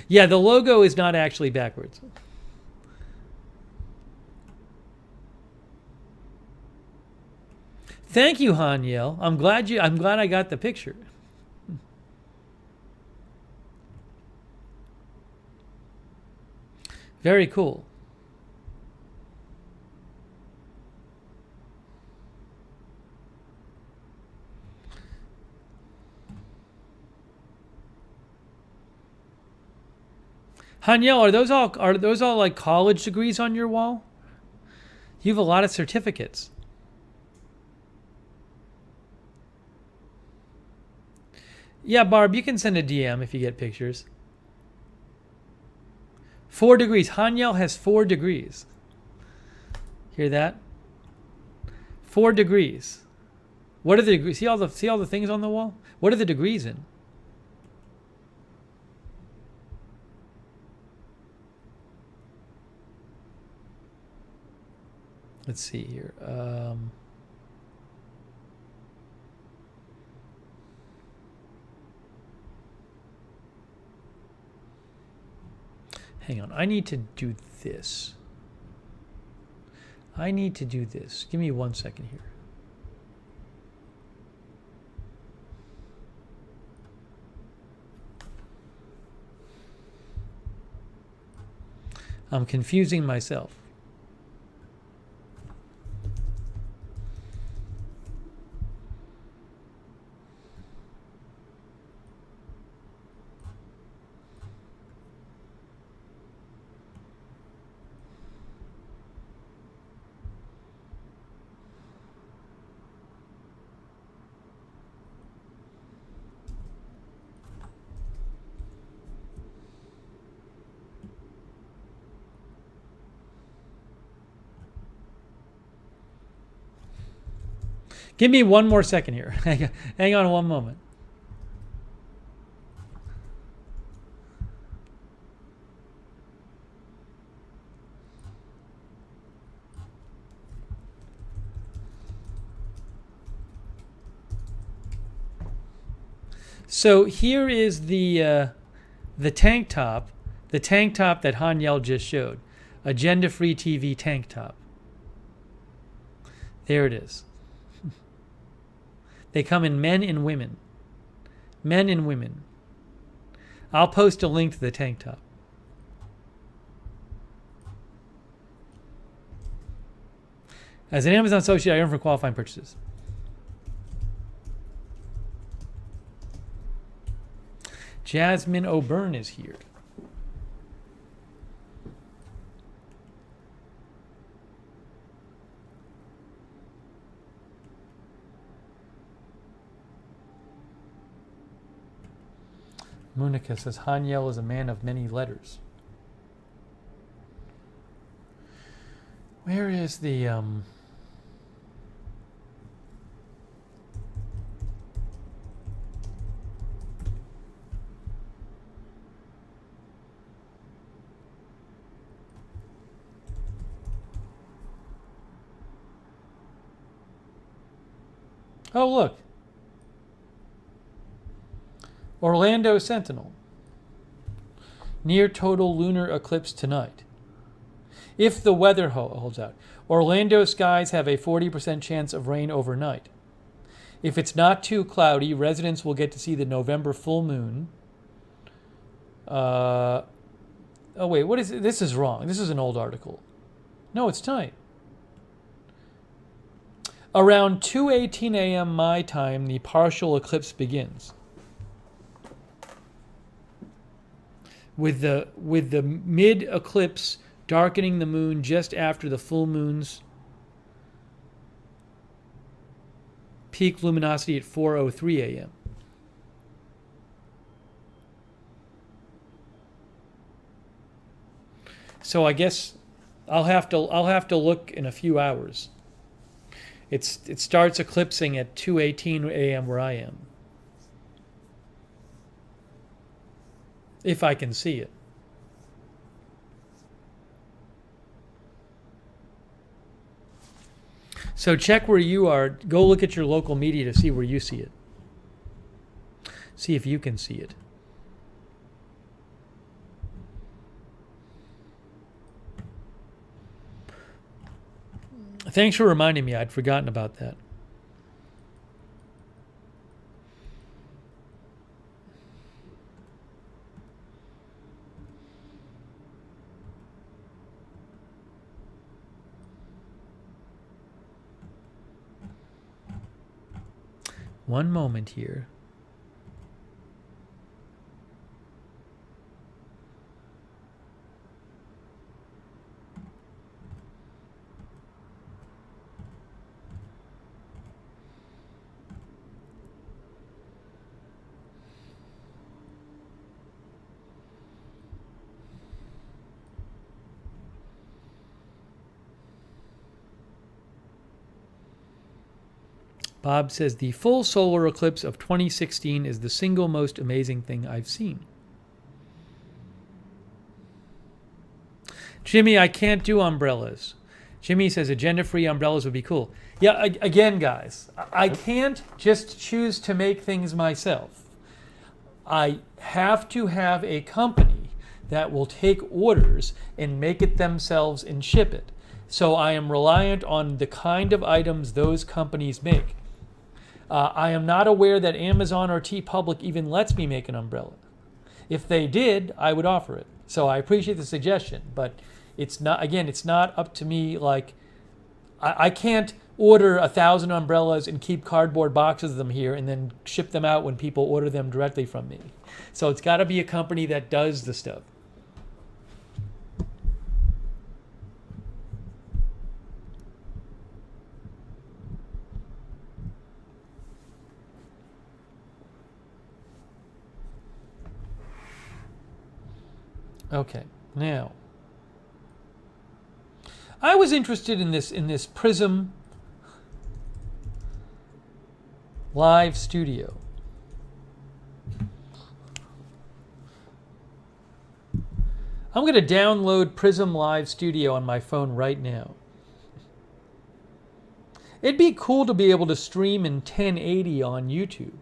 Yeah, the logo is not actually backwards. Thank you, Haniel. I'm glad I got the picture. Very cool. Haniel, are those all like college degrees on your wall? You have a lot of certificates. Yeah, Barb, you can send a DM if you get pictures. 4 degrees. Hanyel has 4 degrees. Hear that? 4 degrees. What are the degrees? See all the things on the wall? What are the degrees in? Let's see here. Hang on. I need to do this. I need to do this. Give me 1 second here. I'm confusing myself. Give me 1 more second here. Hang on 1 moment. So here is the tank top, that Hanyel just showed, agenda-free TV tank top. There it is. They come in men and women. Men and women. I'll post a link to the tank top. As an Amazon associate, I earn from qualifying purchases. Jasmine O'Byrne is here. Munica says Hanyel is a man of many letters. Where is the Oh, look. Orlando Sentinel. Near total lunar eclipse tonight. If the weather holds out. Orlando skies have a 40% chance of rain overnight. If it's not too cloudy, residents will get to see the November full moon. Oh, wait, what is it? This is wrong. This is an old article. No, it's tonight. Around 2:18 a.m. my time, the partial eclipse begins. With the mid eclipse darkening the moon just after the full moon's peak luminosity at 4:03 a.m. So I guess I'll have to look in a few hours. It starts eclipsing at 2:18 a.m. where I am. If I can see it. So check where you are. Go look at your local media to see where you see it. See if you can see it. Thanks for reminding me. I'd forgotten about that. One moment here. Bob says the full solar eclipse of 2016 is the single most amazing thing I've seen. Jimmy, I can't do umbrellas. Jimmy says agenda-free umbrellas would be cool. Yeah, again, guys, I can't just choose to make things myself. I have to have a company that will take orders and make it themselves and ship it. So I am reliant on the kind of items those companies make. I am not aware that Amazon or TeePublic even lets me make an umbrella. If they did, I would offer it. So I appreciate the suggestion, but it's not, again, it's not up to me. Like, I can't order 1,000 umbrellas and keep cardboard boxes of them here and then ship them out when people order them directly from me. So it's got to be a company that does the stuff. Okay, now I was interested in this Prism Live Studio. I'm going to download Prism Live Studio on my phone right now. It'd be cool to be able to stream in 1080 on YouTube.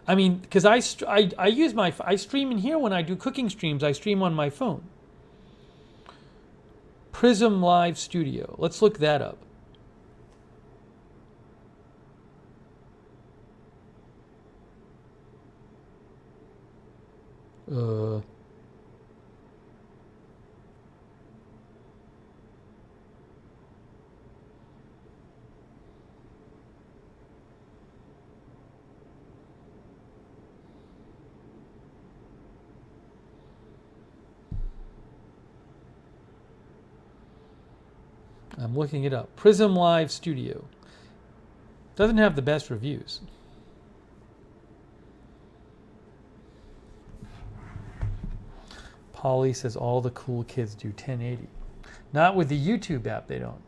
I mean, because I stream in here when I do cooking streams. I stream on my phone. Prism Live Studio. Let's look that up. I'm looking it up. Prism Live Studio. Doesn't have the best reviews. Polly says all the cool kids do 1080. Not with the YouTube app, they don't.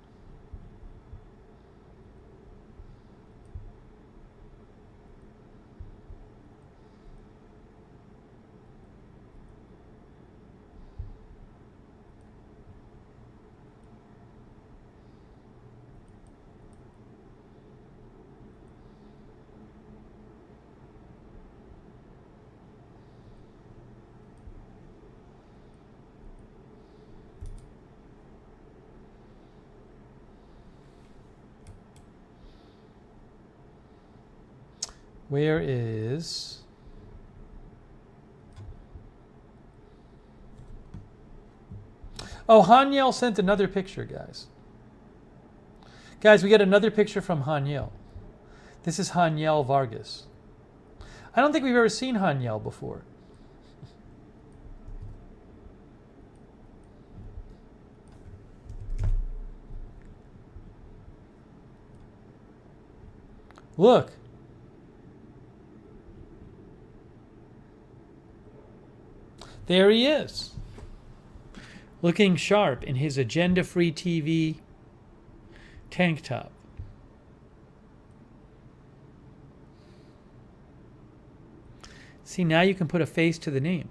Where is... Oh, Hanyel sent another picture, guys. Guys, we got another picture from Hanyel. This is Hanyel Vargas. I don't think we've ever seen Hanyel before. Look. There he is, looking sharp in his agenda-free TV tank top. See, now you can put a face to the name.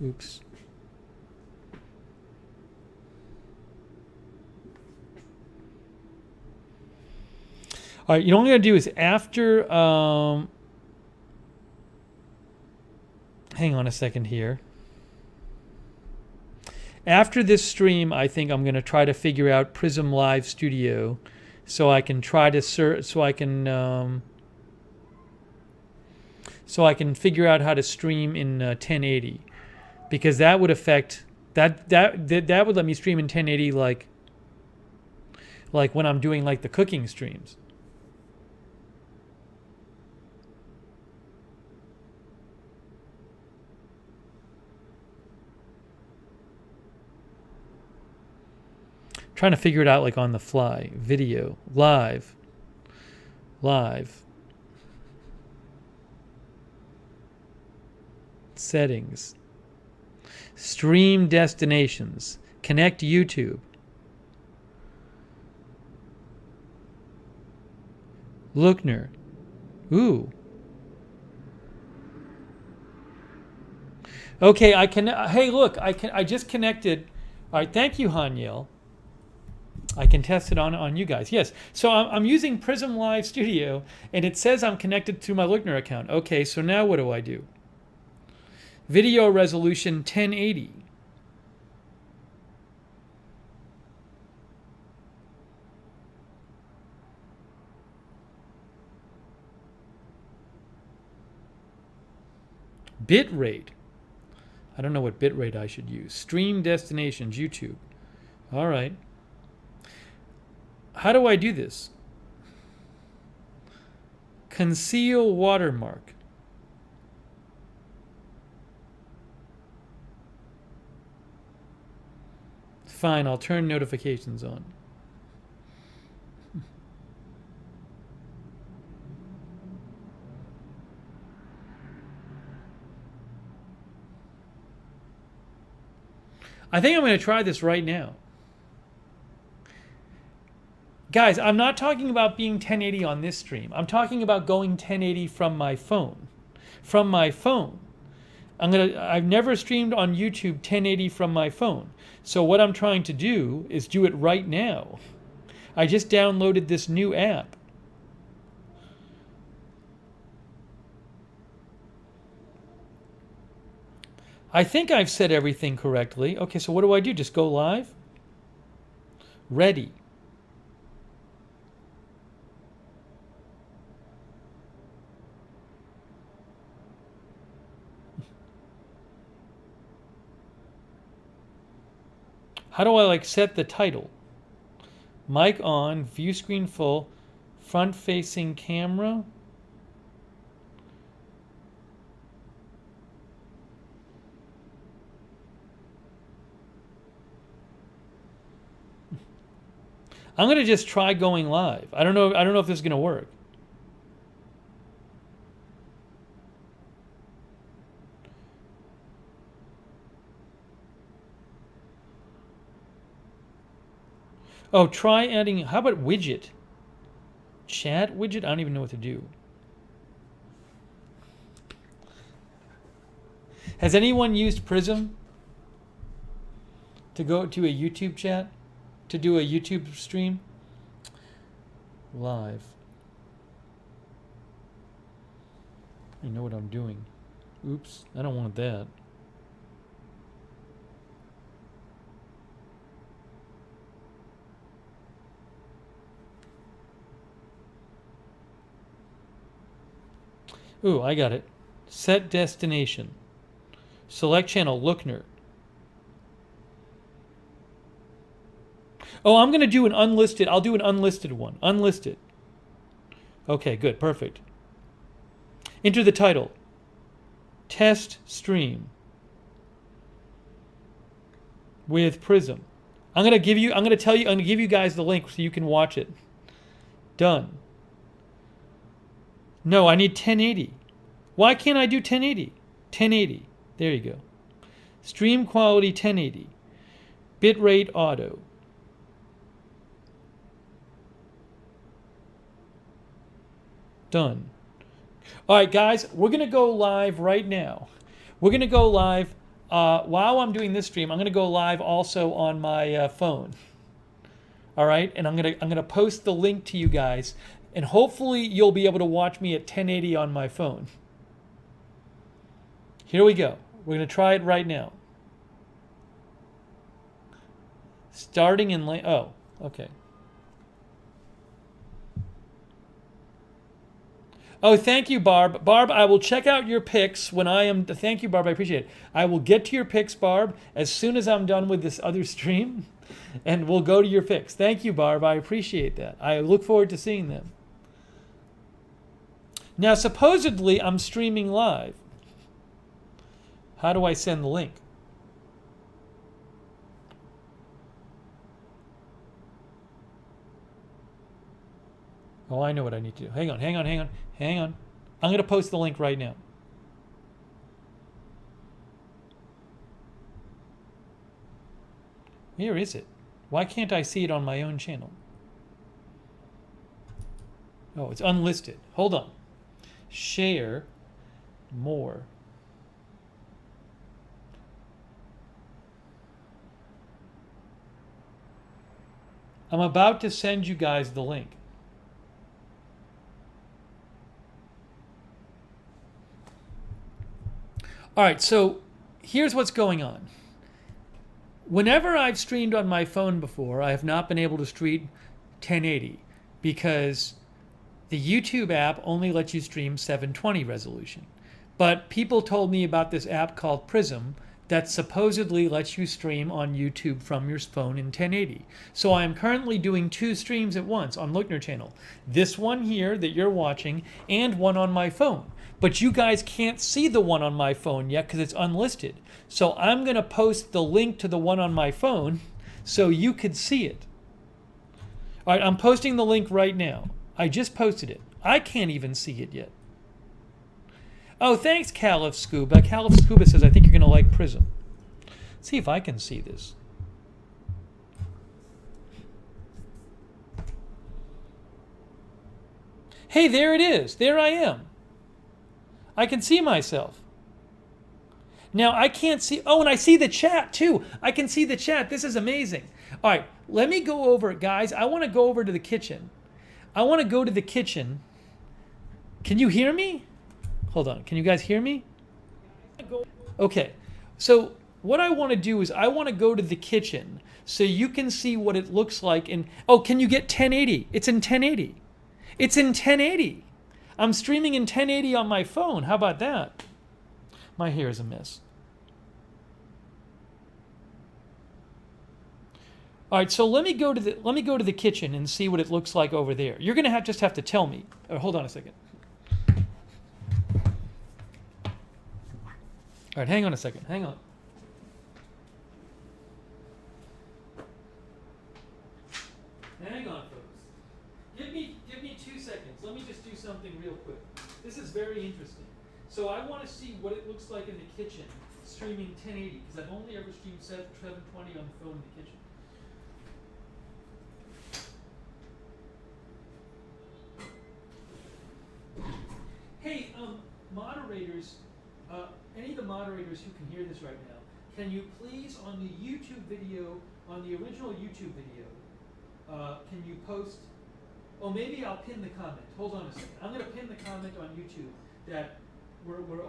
Oops. All right, you know what I'm going to do is after... hang on a second here. After this stream, I think I'm going to try to figure out Prism Live Studio so I can try to so I can figure out how to stream in 1080. Because that would affect that would let me stream in 1080 like when I'm doing like the cooking streams. trying to figure it out like on the fly. Video, live. Settings. Stream destinations. Connect YouTube. Lookner. Ooh. Okay, I can. Hey, look, I just connected. All right, thank you, Haniel. I can test it on you guys. Yes, so I'm using Prism Live Studio, and it says I'm connected to my Lookner account. Okay, so now what do I do? Video resolution 1080. Bit rate. I don't know what bit rate I should use. Stream destinations, YouTube. All right. How do I do this? Conceal watermark. Fine, I'll turn notifications on. I think I'm going to try this right now. Guys, I'm not talking about being 1080 on this stream. I'm talking about going 1080 from my phone. From my phone. I've never streamed on YouTube 1080 from my phone. So what I'm trying to do is do it right now. I just downloaded this new app. I think I've said everything correctly. Okay, so what do I do? Just go live? Ready. How do I set the title? Mic on, view screen full, front facing camera. I'm going to just try going live. I don't know if this is going to work. Oh, try adding, how about widget? Chat widget? I don't even know what to do. Has anyone used Prism to go to a YouTube chat? To do a YouTube stream? Live. I know what I'm doing. Oops, I don't want that. Ooh, I got it. Set destination. Select channel, Lookner. Oh, I'm going to do an unlisted. I'll do an unlisted one. Unlisted. Okay, good. Perfect. Enter the title. Test stream. With Prism. I'm going to give you guys the link so you can watch it. Done. No, I need 1080. Why can't I do 1080? 1080. There you go. Stream quality 1080. Bitrate auto. Done. All right, guys, we're going to go live right now. We're going to go live. While I'm doing this stream, I'm going to go live also on my phone. All right, and I'm going to post the link to you guys, and hopefully you'll be able to watch me at 1080 on my phone. Here we go. We're going to try it right now. Starting in oh, okay. Oh, thank you, Barb. Barb, I will check out your pics when I am... Thank you, Barb. I appreciate it. I will get to your pics, Barb, as soon as I'm done with this other stream, and we'll go to your pics. Thank you, Barb. I appreciate that. I look forward to seeing them. Now, supposedly, I'm streaming live. How do I send the link? Oh, I know what I need to do. Hang on, hang on, hang on, hang on. I'm going to post the link right now. Where is it? Why can't I see it on my own channel? Oh, it's unlisted. Hold on. Share more. I'm about to send you guys the link. All right, so here's what's going on. Whenever I've streamed on my phone before, I have not been able to stream 1080 because the YouTube app only lets you stream 720 resolution. But people told me about this app called Prism that supposedly lets you stream on YouTube from your phone in 1080. So I am currently doing 2 streams at once on Lookner channel. This one here that you're watching and one on my phone. But you guys can't see the one on my phone yet because it's unlisted. So I'm going to post the link to the one on my phone so you could see it. All right, I'm posting the link right now. I just posted it. I can't even see it yet. Oh, thanks, Caliph Scuba. Caliph Scuba says, I think you're going to like Prism. Let's see if I can see this. Hey, there it is. There I am. I can see myself. Now, I can't see... Oh, and I see the chat, too. I can see the chat. This is amazing. All right, let me go over... Guys, I want to go over to the kitchen. I want to go to the kitchen. Can you hear me? Hold on. Can you guys hear me? Okay. So what I want to do is I want to go to the kitchen so you can see what it looks like in... Oh, can you get 1080? It's in 1080. It's in 1080. I'm streaming in 1080 on my phone. How about that? My hair is a mess. All right, so let me go to the kitchen and see what it looks like over there. You're gonna just have to tell me. Hold on a second. All right, hang on a second. Hang on. Hang on, folks. Give me 2 seconds. Let me just do something real quick. This is very interesting. So I want to see what it looks like in the kitchen streaming 1080 because I've only ever streamed 720 on the phone in the kitchen. Hey, moderators, any of the moderators who can hear this right now, can you please on the YouTube video, on the original YouTube video, can you post? Oh, maybe I'll pin the comment. Hold on a second. I'm going to pin the comment on YouTube that we're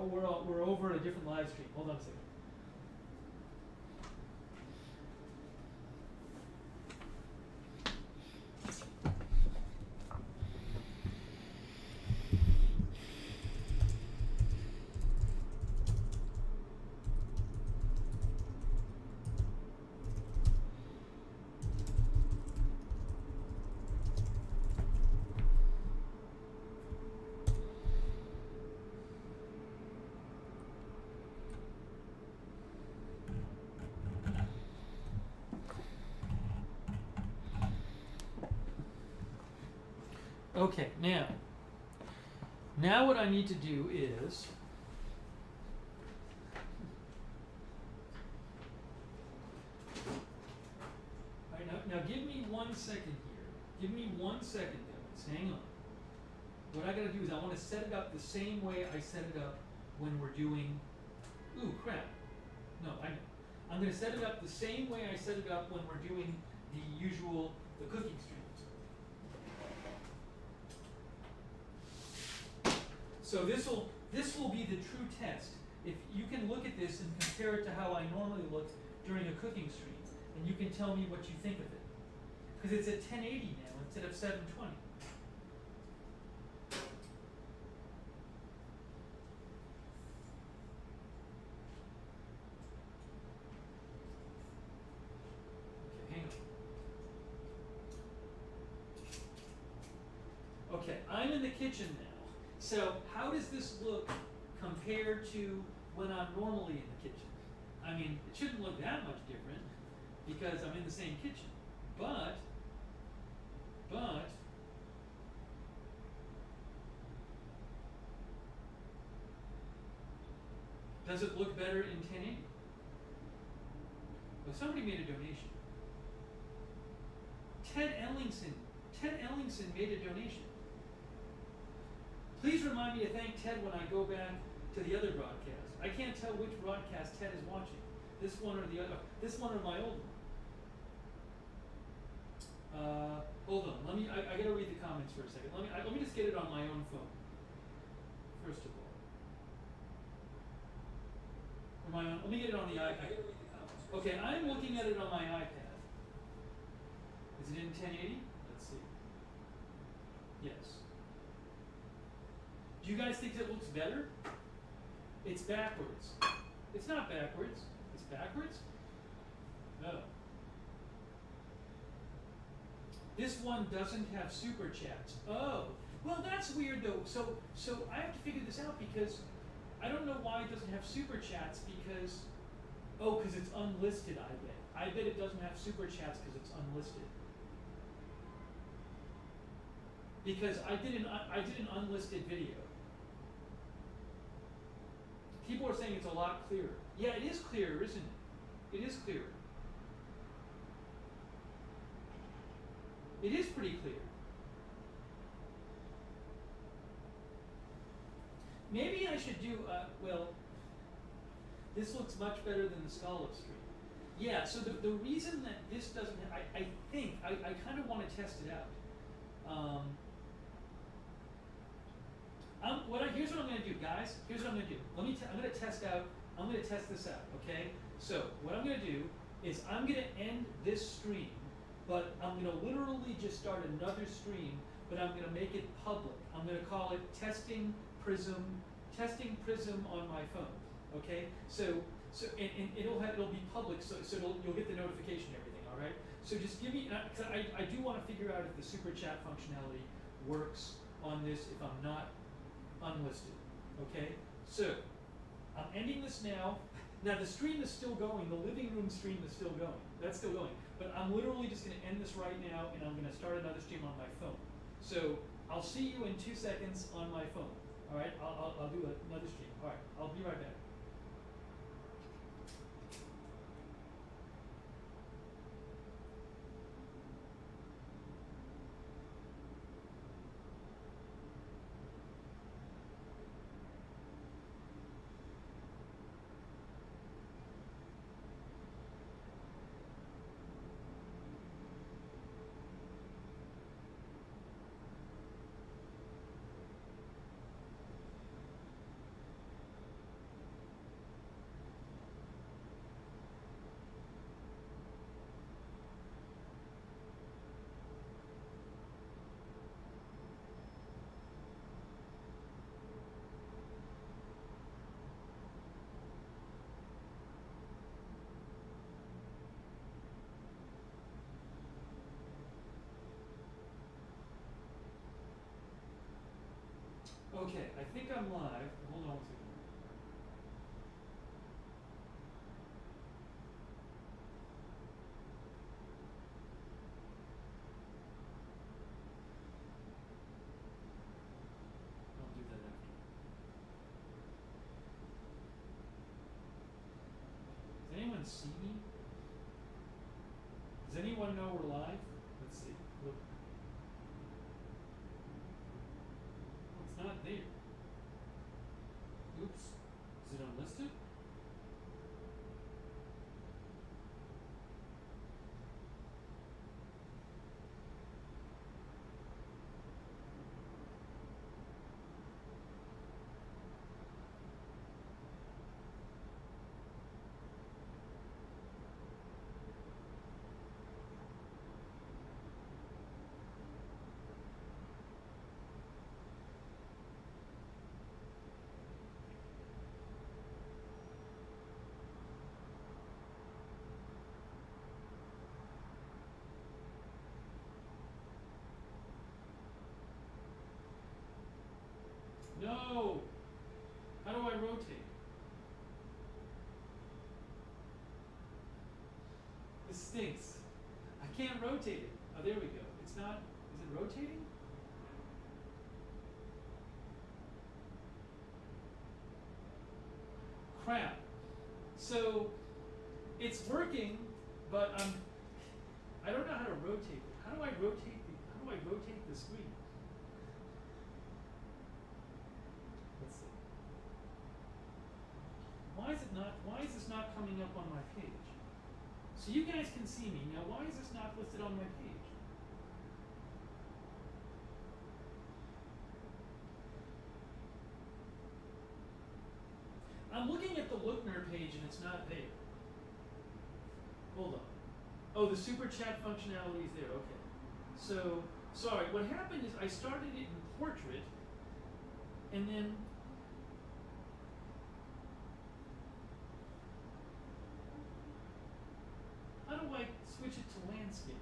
over a different live stream. Hold on a second. Okay, now what I need to do is all right, now give me 1 second here. Give me 1 second, guys. Hang on. What I gotta do is I want to set it up the same way I set it up when we're doing ooh crap. No, I know. I'm gonna set it up the same way I set it up when we're doing the cooking streams. So this will be the true test. If you can look at this and compare it to how I normally look during a cooking stream, and you can tell me what you think of it. Because it's at 1080 now instead of 720. Okay, hang on. Okay, I'm in the kitchen now. So how does this look compared to when I'm normally in the kitchen? I mean, it shouldn't look that much different because I'm in the same kitchen. But Does it look better in 1080? Well, somebody made a donation. Ted Ellingson made a donation. Please remind me to thank Ted when I go back to the other broadcast. I can't tell which broadcast Ted is watching. This one or the other. This one or my old one. Hold on. I gotta read the comments for a second. Let me just get it on my own phone. First of all. Let me get it on the iPad. Okay, I'm looking at it on my iPad. Is it in 1080? Let's see. Yes. Do you guys think it looks better? It's backwards. It's not backwards. It's backwards? No. This one doesn't have super chats. Oh, well, that's weird though. So I have to figure this out because I don't know why it doesn't have super chats because it's unlisted. I bet it doesn't have super chats because it's unlisted. Because I did an unlisted video. People are saying it's a lot clearer. Yeah, it is clearer, isn't it? It is clearer. It is pretty clear. Maybe I should do, well, this looks much better than the scallop stream. Yeah, so the reason that this doesn't, I think, I kind of want to test it out. Here's what I'm going to do, guys. Here's what I'm going to do. I'm going to test this out, okay? So what I'm going to do is I'm going to end this stream, but I'm going to literally just start another stream, but I'm going to make it public. I'm going to call it testing Prism on my phone, okay? So it'll be public, so you'll get the notification and everything, all right? So just give me, because I do want to figure out if the super chat functionality works on this if I'm not unlisted, okay? So I'm ending this now. Now the stream is still going. The living room stream is still going. That's still going. But I'm literally just going to end this right now, and I'm going to start another stream on my phone. So I'll see you in 2 seconds on my phone. All right? I'll do another stream. All right. I'll be right back. Okay, I think I'm live. Hold on 1 second. I'll do that after. Does anyone see me? Does anyone know we're live? Let's see. Look. Not there. Oops. Is it unlisted? No! How do I rotate? This stinks. I can't rotate it. Oh, there we go. It's not, is it rotating? crap. So it's working, but I don't know how to rotate it. How do I rotate the screen? Let's see. Why is this not coming up on my page? So you guys can see me. Now why is this not listed on my page? I'm looking at the Lookner page and it's not there. Hold on. Oh, the super chat functionality is there. Okay. So, sorry. What happened is I started it in portrait, and then how do I switch it to landscape?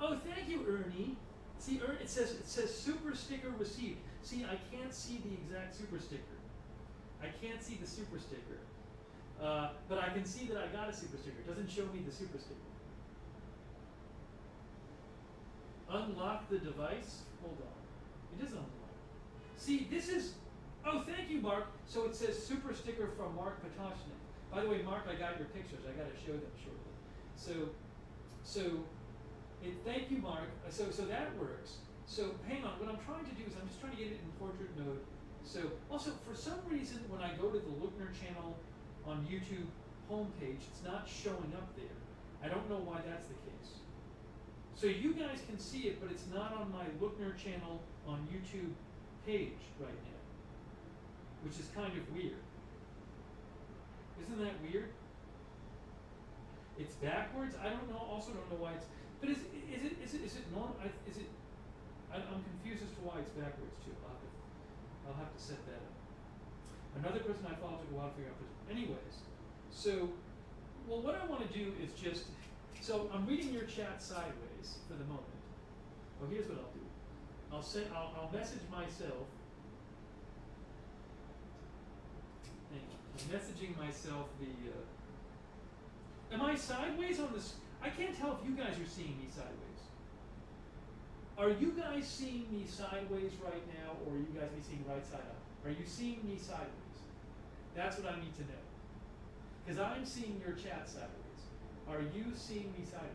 Oh, thank you, Ernie. See, it says super sticker received. See, I can't see the exact super sticker. I can't see the super sticker, but I can see that I got a super sticker. It doesn't show me the super sticker. Unlock the device. Hold on. It is unlocked. See, this is. Oh, thank you, Mark. So it says super sticker from Mark Patoshnik. By the way, Mark, I got your pictures. I got to show them shortly. Thank you, Mark. So that works. So hang on. What I'm trying to do is I'm just trying to get it in portrait mode. So also, for some reason, when I go to the Lookner channel on YouTube homepage, it's not showing up there. I don't know why that's the case. So you guys can see it, but it's not on my Lookner channel on YouTube page right now, which is kind of weird. Isn't that weird? It's backwards. I don't know. Also, don't know why it's. But is it normal? I'm confused as to why it's backwards too. I'll have to set that up. Another person I follow took a while to figure out Prism. Anyways, so what I want to do is just. So I'm reading your chat sideways for the moment. Well, here's what I'll do. I'll message myself. Hang on. I'm messaging myself the. Am I sideways on this? I can't tell if you guys are seeing me sideways. Are you guys seeing me sideways right now, or are you guys me seeing right side up? Are you seeing me sideways? That's what I need to know. Because I'm seeing your chat sideways. Are you seeing me sideways?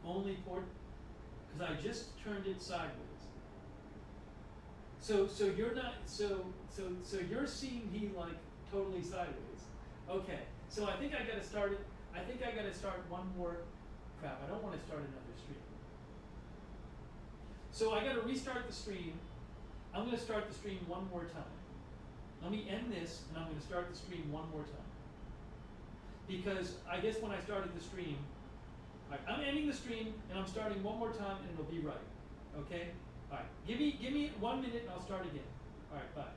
Only port, because I just turned it sideways. So you're not so you're seeing me like totally sideways. Okay. So I think I got to start it. I think I got to start one more. Crap. I don't want to start another stream. So I got to restart the stream. I'm going to start the stream one more time. Let me end this, and I'm going to start the stream one more time. Because I guess when I started the stream, all right, I'm ending the stream, and I'm starting one more time, and it'll be right. Okay? All right. Give me 1 minute, and I'll start again. All right. Bye.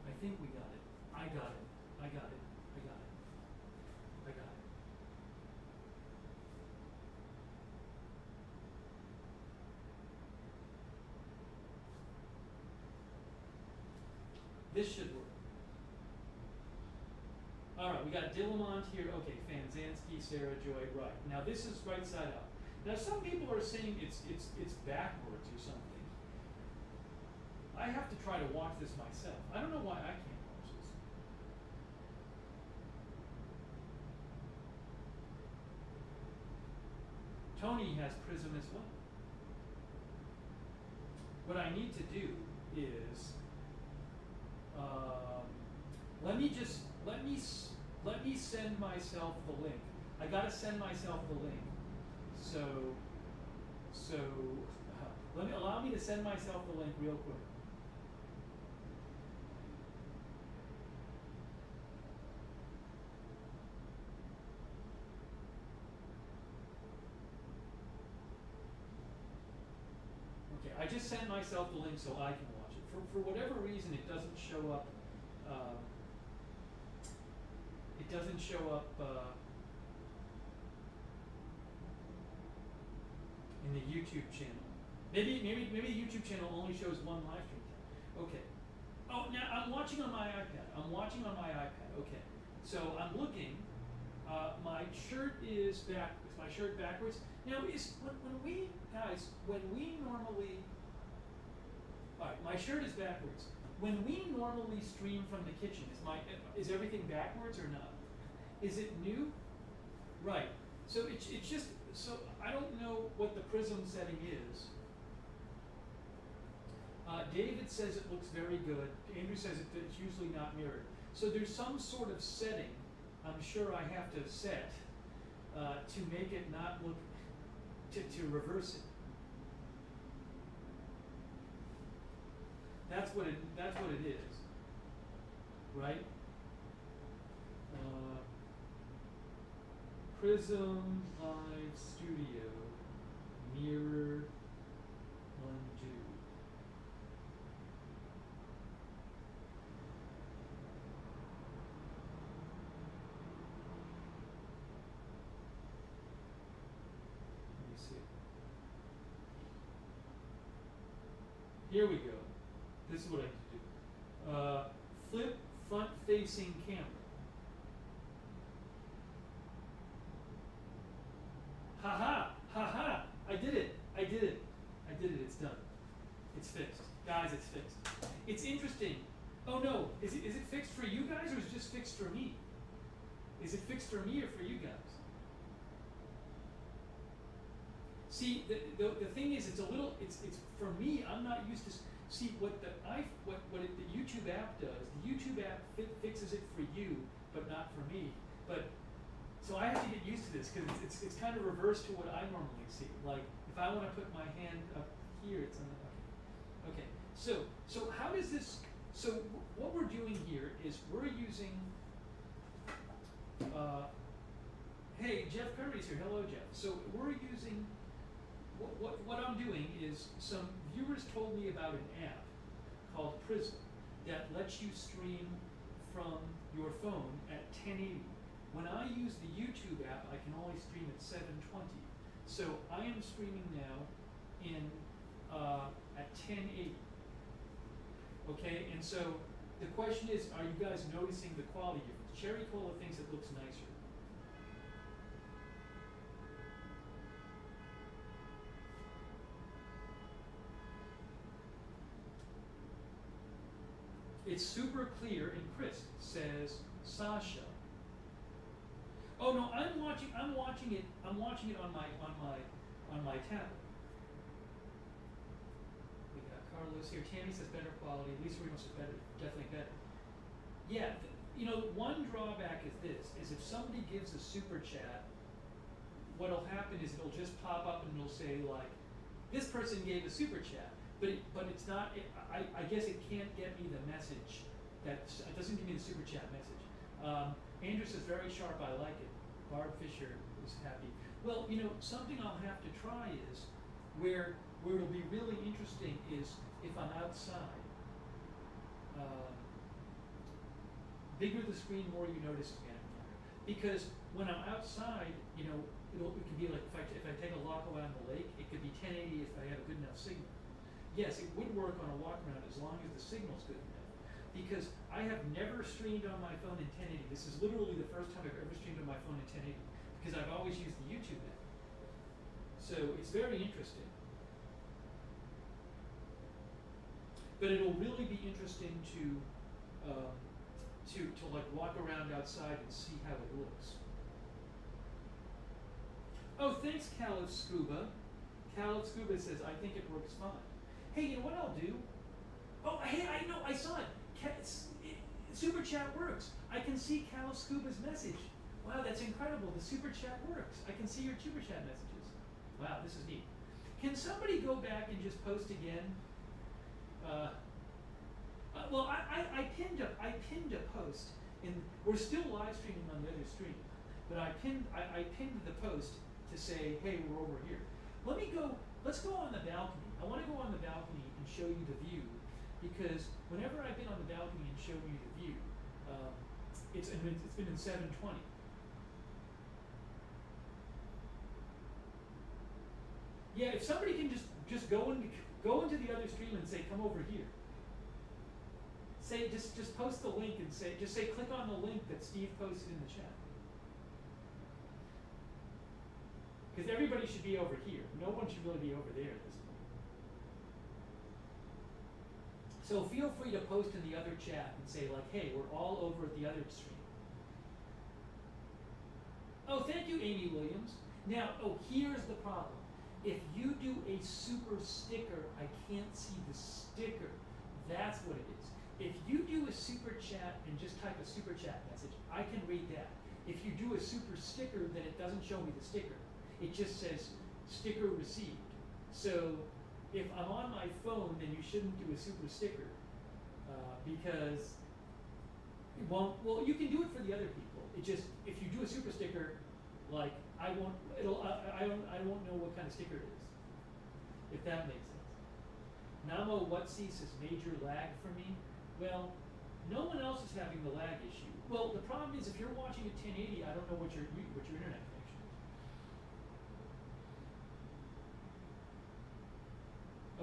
I think we got it. I got it. I got it. I got it. I got it. This should work. All right, we got Dillamont here. Okay, Fanzansky, Sarah Joy. Right. Now this is right side up. Now some people are saying it's backwards or something. I have to try to watch this myself. I don't know why I can't watch this. Tony has Prism as well. what I need to do is let me send myself the link. I gotta send myself the link. So allow me to send myself the link real quick. Okay, I just sent myself the link so I can watch it. For whatever reason, it doesn't show up. It doesn't show up in the YouTube channel. Maybe the YouTube channel only shows one live stream. Okay. Oh, now I'm watching on my iPad. Okay. So I'm looking. My shirt is back. Is my shirt backwards? Now, when we normally, all right, my shirt is backwards. When we normally stream from the kitchen, is everything backwards or not? Is it new? Right. So it's just, so I don't know what the Prism setting is. David says it looks very good. Andrew says it's usually not mirrored. So there's some sort of setting I'm sure I have to set to make it not look, to reverse it. That's what it is, right? Prism Live Studio, mirror, undo. Let me see. Here we go. This is what I can do. Flip front-facing camera. Ha-ha! Ha-ha! I did it! It's done. It's fixed. Guys, it's fixed. It's interesting. Oh no, is it fixed for you guys or is it just fixed for me? Is it fixed for me or for you guys? See, the thing is, it's for me, I'm not used to. See, what the YouTube app does, the YouTube app fixes it for you, but not for me. But so I have to get used to this because it's kind of reverse to what I normally see. Like if I want to put my hand up here, it's on the okay. So how does this? So what we're doing here is we're using. Hey, Jeff Curry's here. Hello, Jeff. So we're using. What I'm doing is some viewers told me about an app called Prism that lets you stream from your phone at 1080. When I use the YouTube app, I can only stream at 720. So I am streaming now in at 1080. Okay, and so the question is, are you guys noticing the quality difference? Cherry Cola thinks it looks nicer. It's super clear and crisp, says Sasha. Oh no, I'm watching it on my tablet. We got Carlos here. Tammy says better quality. Lisa Ramos says better, definitely better. Yeah, one drawback is this: is if somebody gives a super chat, what'll happen is it'll just pop up and it'll say like, this person gave a super chat. But it's not. I guess it can't get me the message. It doesn't give me the super chat message. Andrew says very sharp. I like it. Barb Fisher is happy. Well, something I'll have to try is where it'll be really interesting is if I'm outside. Bigger the screen, more you notice again. Because when I'm outside, it could be like if I take a walk around the lake, it could be 1080 if I have a good enough signal. Yes, it would work on a walk around as long as the signal's good enough. Because I have never streamed on my phone in 1080. This is literally the first time I've ever streamed on my phone in 1080 because I've always used the YouTube app. So it's very interesting. But it'll really be interesting to like walk around outside and see how it looks. Oh, thanks, Caliph Scuba. Caliph Scuba says, I think it works fine. Hey, you know what I'll do? Oh, hey, I know, I saw it. Super Chat works. I can see Cal Scuba's message. Wow, that's incredible. The Super Chat works. I can see your Super Chat messages. Wow, this is neat. Can somebody go back and just post again? Well, I pinned a post, and we're still live streaming on the other stream, but I pinned the post to say, hey, we're over here. Let's go on the balcony. I want to go on the balcony and show you the view, because whenever I've been on the balcony and shown you the view, it's been in 720. Yeah, if somebody can just go into the other stream and say, come over here. Say just post the link and say click on the link that Steve posted in the chat. Because everybody should be over here. No one should really be over there at this point. So feel free to post in the other chat and say like, hey, we're all over at the other stream. Oh, thank you, Amy Williams. Now, here's the problem. If you do a super sticker, I can't see the sticker. That's what it is. If you do a super chat and just type a super chat message, I can read that. If you do a super sticker, then it doesn't show me the sticker. It just says sticker received. So if I'm on my phone, then you shouldn't do a super sticker because it won't. Well, you can do it for the other people. It just, if you do a super sticker, like I won't know what kind of sticker it is. If that makes sense. Namo Whatsie says major lag for me. Well, no one else is having the lag issue. Well, the problem is if you're watching at 1080, I don't know what your internet connection is.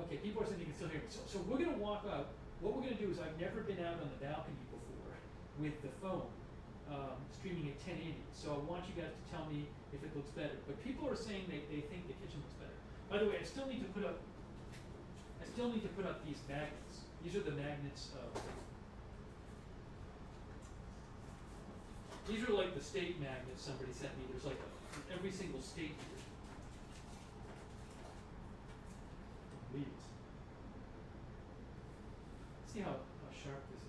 Okay, people are saying you can still hear me. So we're going to walk out. What we're going to do is, I've never been out on the balcony before with the phone streaming at 1080. So I want you guys to tell me if it looks better. But people are saying they think the kitchen looks better. By the way, I still need to put up these magnets. These are the magnets these are like the state magnets somebody sent me. There's like every single state here. Leaves. See how sharp this is.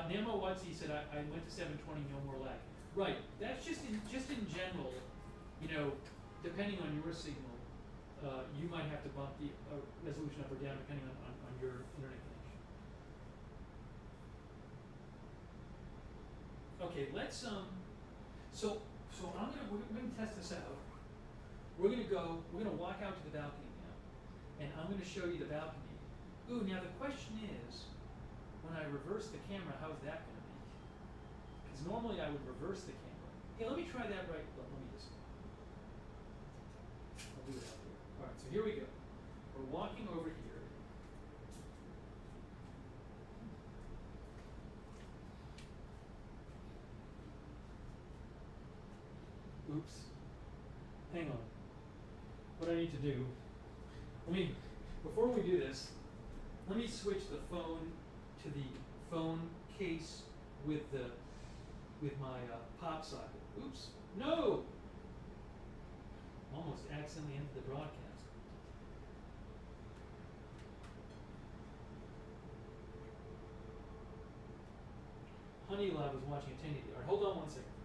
Nemo Watsi said I went to 720, no more lag. Right. That's just in general, you know, depending on your signal, you might have to bump the resolution up or down depending on your internet connection. Okay, let's so we're gonna test this out. We're gonna walk out to the balcony now, and I'm gonna show you the balcony. Ooh, now the question is, when I reverse the camera, how's that gonna be? Because normally I would reverse the camera. Hey, let me try that right. Let me just. I'll do it out here. All right, so here we go. We're walking over here. Oops. Hang on. What I need to do, before we do this, let me switch the phone to the phone case with my pop socket. Oops. No! Almost accidentally ended the broadcast. Honey Lab was watching a 1080. All right, hold on one second.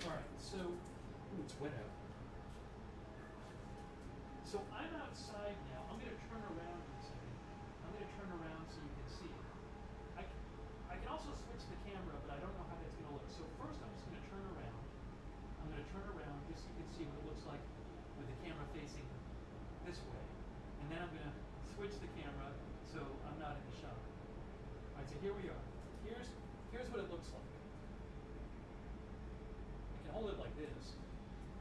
All right, so it's wet out. So I'm outside now. I'm going to turn around in a second. I'm going to turn around so you can see it. I can also switch the camera, but I don't know how that's going to look. So first I'm just going to turn around. I'm going to turn around just so you can see what it looks like with the camera facing this way. And then I'm going to switch the camera so I'm not in the shot. All right, so here we are. Here's what it looks like. I can hold it like this.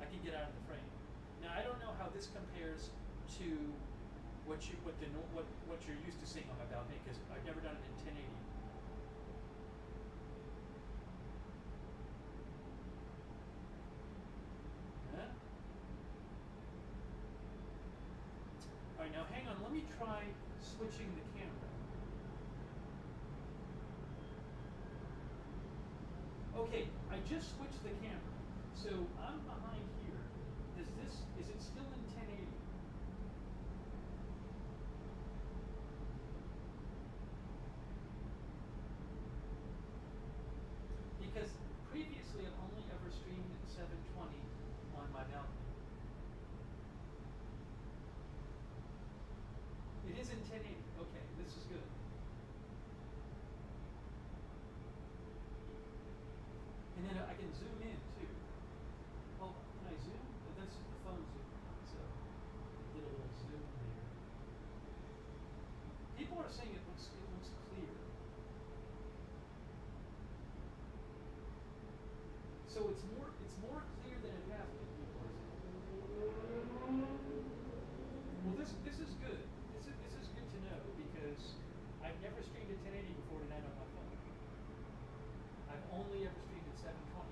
I can get out of the frame. Now I don't know how this compares to what you're used to seeing on my balcony, because I've never done it in 1080. All right, now hang on. Let me try switching the camera. Okay, I just switched the camera. So I'm behind here. Is it still in 1080? Because previously I've only ever streamed at 720 on my balcony. It is in 1080. Okay, this is good. And then I can zoom in too. Well, can I zoom? But that's the phone zoom. So I did a little zoom there. People are saying it looks clear. So it's more clear than it has been, people are saying. Well, this is good. This is good to know because I've never streamed at 1080 before tonight on my phone. I've only ever streamed at 720.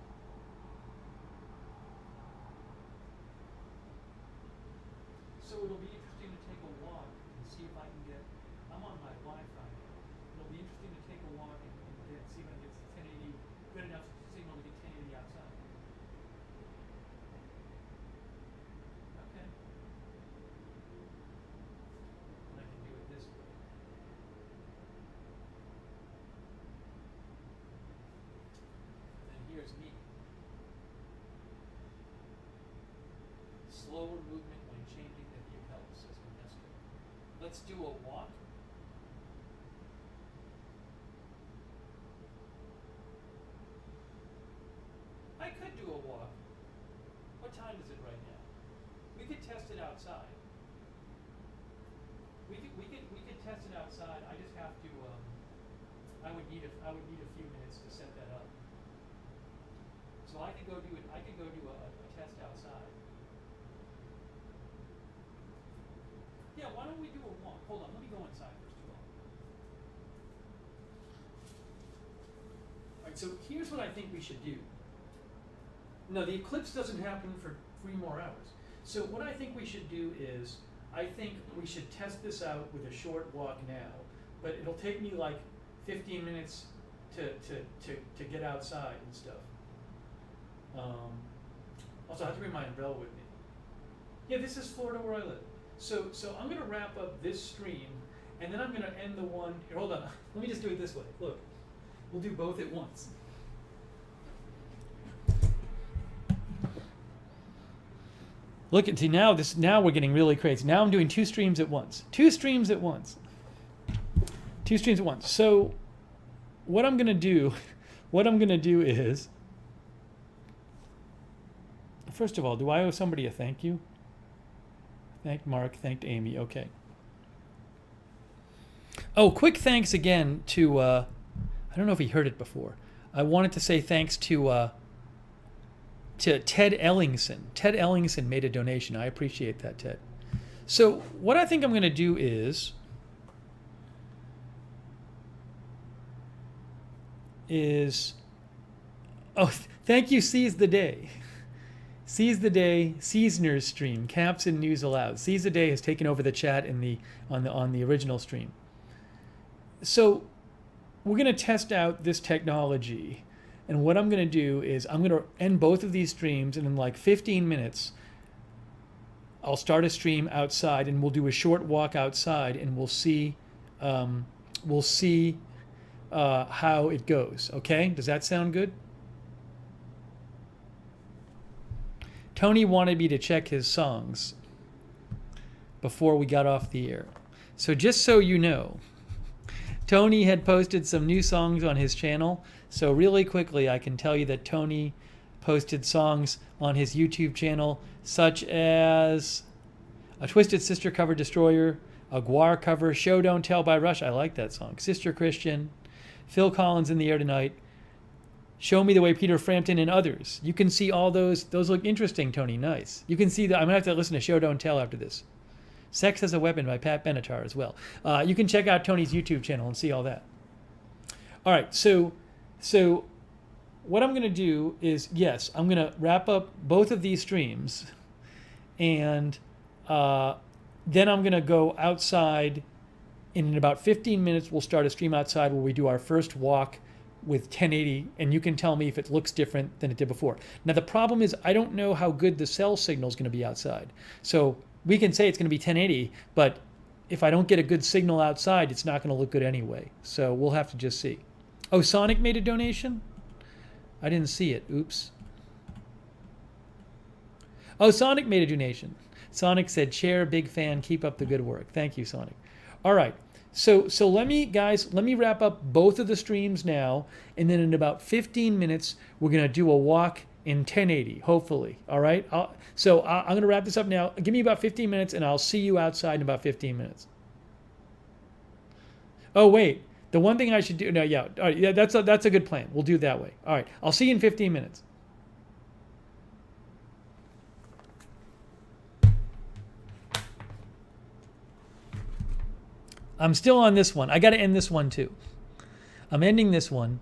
So it'll be interesting to take a walk and see if I can get. I'm on my Wi-Fi now. It'll be interesting to take a walk and see if I can get 1080 good enough signal to get 1080 outside. Okay. And I can do it this way. And here's me. Slower movement when changing the view helps, says Ernesto. Let's do a walk. I could do a walk. What time is it right now? We could test it outside. We could test it outside. I just have to. I would need a few minutes to set that up. So I could go do it. I could go do a test outside. Yeah, why don't we do a walk? Hold on, let me go inside first of all. All right, so here's what I think we should do. No, the eclipse doesn't happen for 3 more hours. So what I think we should do is, I think we should test this out with a short walk now, but it'll take me like 15 minutes to get outside and stuff. Also, I have to bring my umbrella with me. Yeah, this is Florida where I live. So I'm going to wrap up this stream, and then I'm going to end the one. Here, hold on. Let me just do it this way. Look, we'll do both at once. Look at see now we're getting really crazy. Now I'm doing 2 streams at once. 2 streams at once. 2 streams at once. So what I'm going to do is, first of all, do I owe somebody a thank you? Thanked Mark, thanked Amy. Okay. Oh, quick thanks again to, I don't know if he heard it before. I wanted to say thanks to Ted Ellingson. Ted Ellingson made a donation. I appreciate that, Ted. So what I think I'm going to do is, oh, thank you, Seize the Day. Seize the Day, Seasoners stream, Caps and News Aloud. Seize the Day has taken over the chat on the original stream. So we're going to test out this technology. And what I'm going to do is I'm going to end both of these streams, and in like 15 minutes, I'll start a stream outside, and we'll do a short walk outside, and we'll see how it goes. Okay? Does that sound good? Tony wanted me to check his songs before we got off the air. So just so you know, Tony had posted some new songs on his channel. So really quickly, I can tell you that Tony posted songs on his YouTube channel, such as a Twisted Sister cover, Destroyer, a Guar cover, Show Don't Tell by Rush. I like that song. Sister Christian, Phil Collins, In the Air Tonight, Show Me the Way, Peter Frampton, and others. You can see all those. Those look interesting, Tony. Nice. You can see that. I'm going to have to listen to Show Don't Tell after this. Sex as a Weapon by Pat Benatar as well. You can check out Tony's YouTube channel and see all that. All right, so what I'm going to do is, yes, I'm going to wrap up both of these streams, and then I'm going to go outside. In about 15 minutes, we'll start a stream outside where we do our first walk with 1080, and you can tell me if it looks different than it did before. Now the problem is I don't know how good the cell signal is going to be outside. So we can say it's going to be 1080, but if I don't get a good signal outside, it's not going to look good anyway. So we'll have to just see. Oh, Sonic made a donation? I didn't see it. Oops. Oh, Sonic made a donation. Sonic said, "Chair, big fan, keep up the good work." Thank you, Sonic. All right. So let me wrap up both of the streams now, and then in about 15 minutes, we're going to do a walk in 1080, hopefully. All right? I'm going to wrap this up now. Give me about 15 minutes, and I'll see you outside in about 15 minutes. Oh, wait. The one thing I should do... No, yeah. All right, yeah, that's a good plan. We'll do it that way. All right. I'll see you in 15 minutes. I'm still on this one. I got to end this one too. I'm ending this one.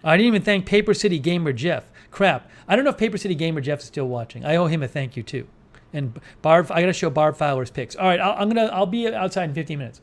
I didn't even thank Paper City Gamer Jeff. Crap. I don't know if Paper City Gamer Jeff is still watching. I owe him a thank you too. And Barb, I got to show Barb Fowler's pics. All right, I'll be outside in 15 minutes.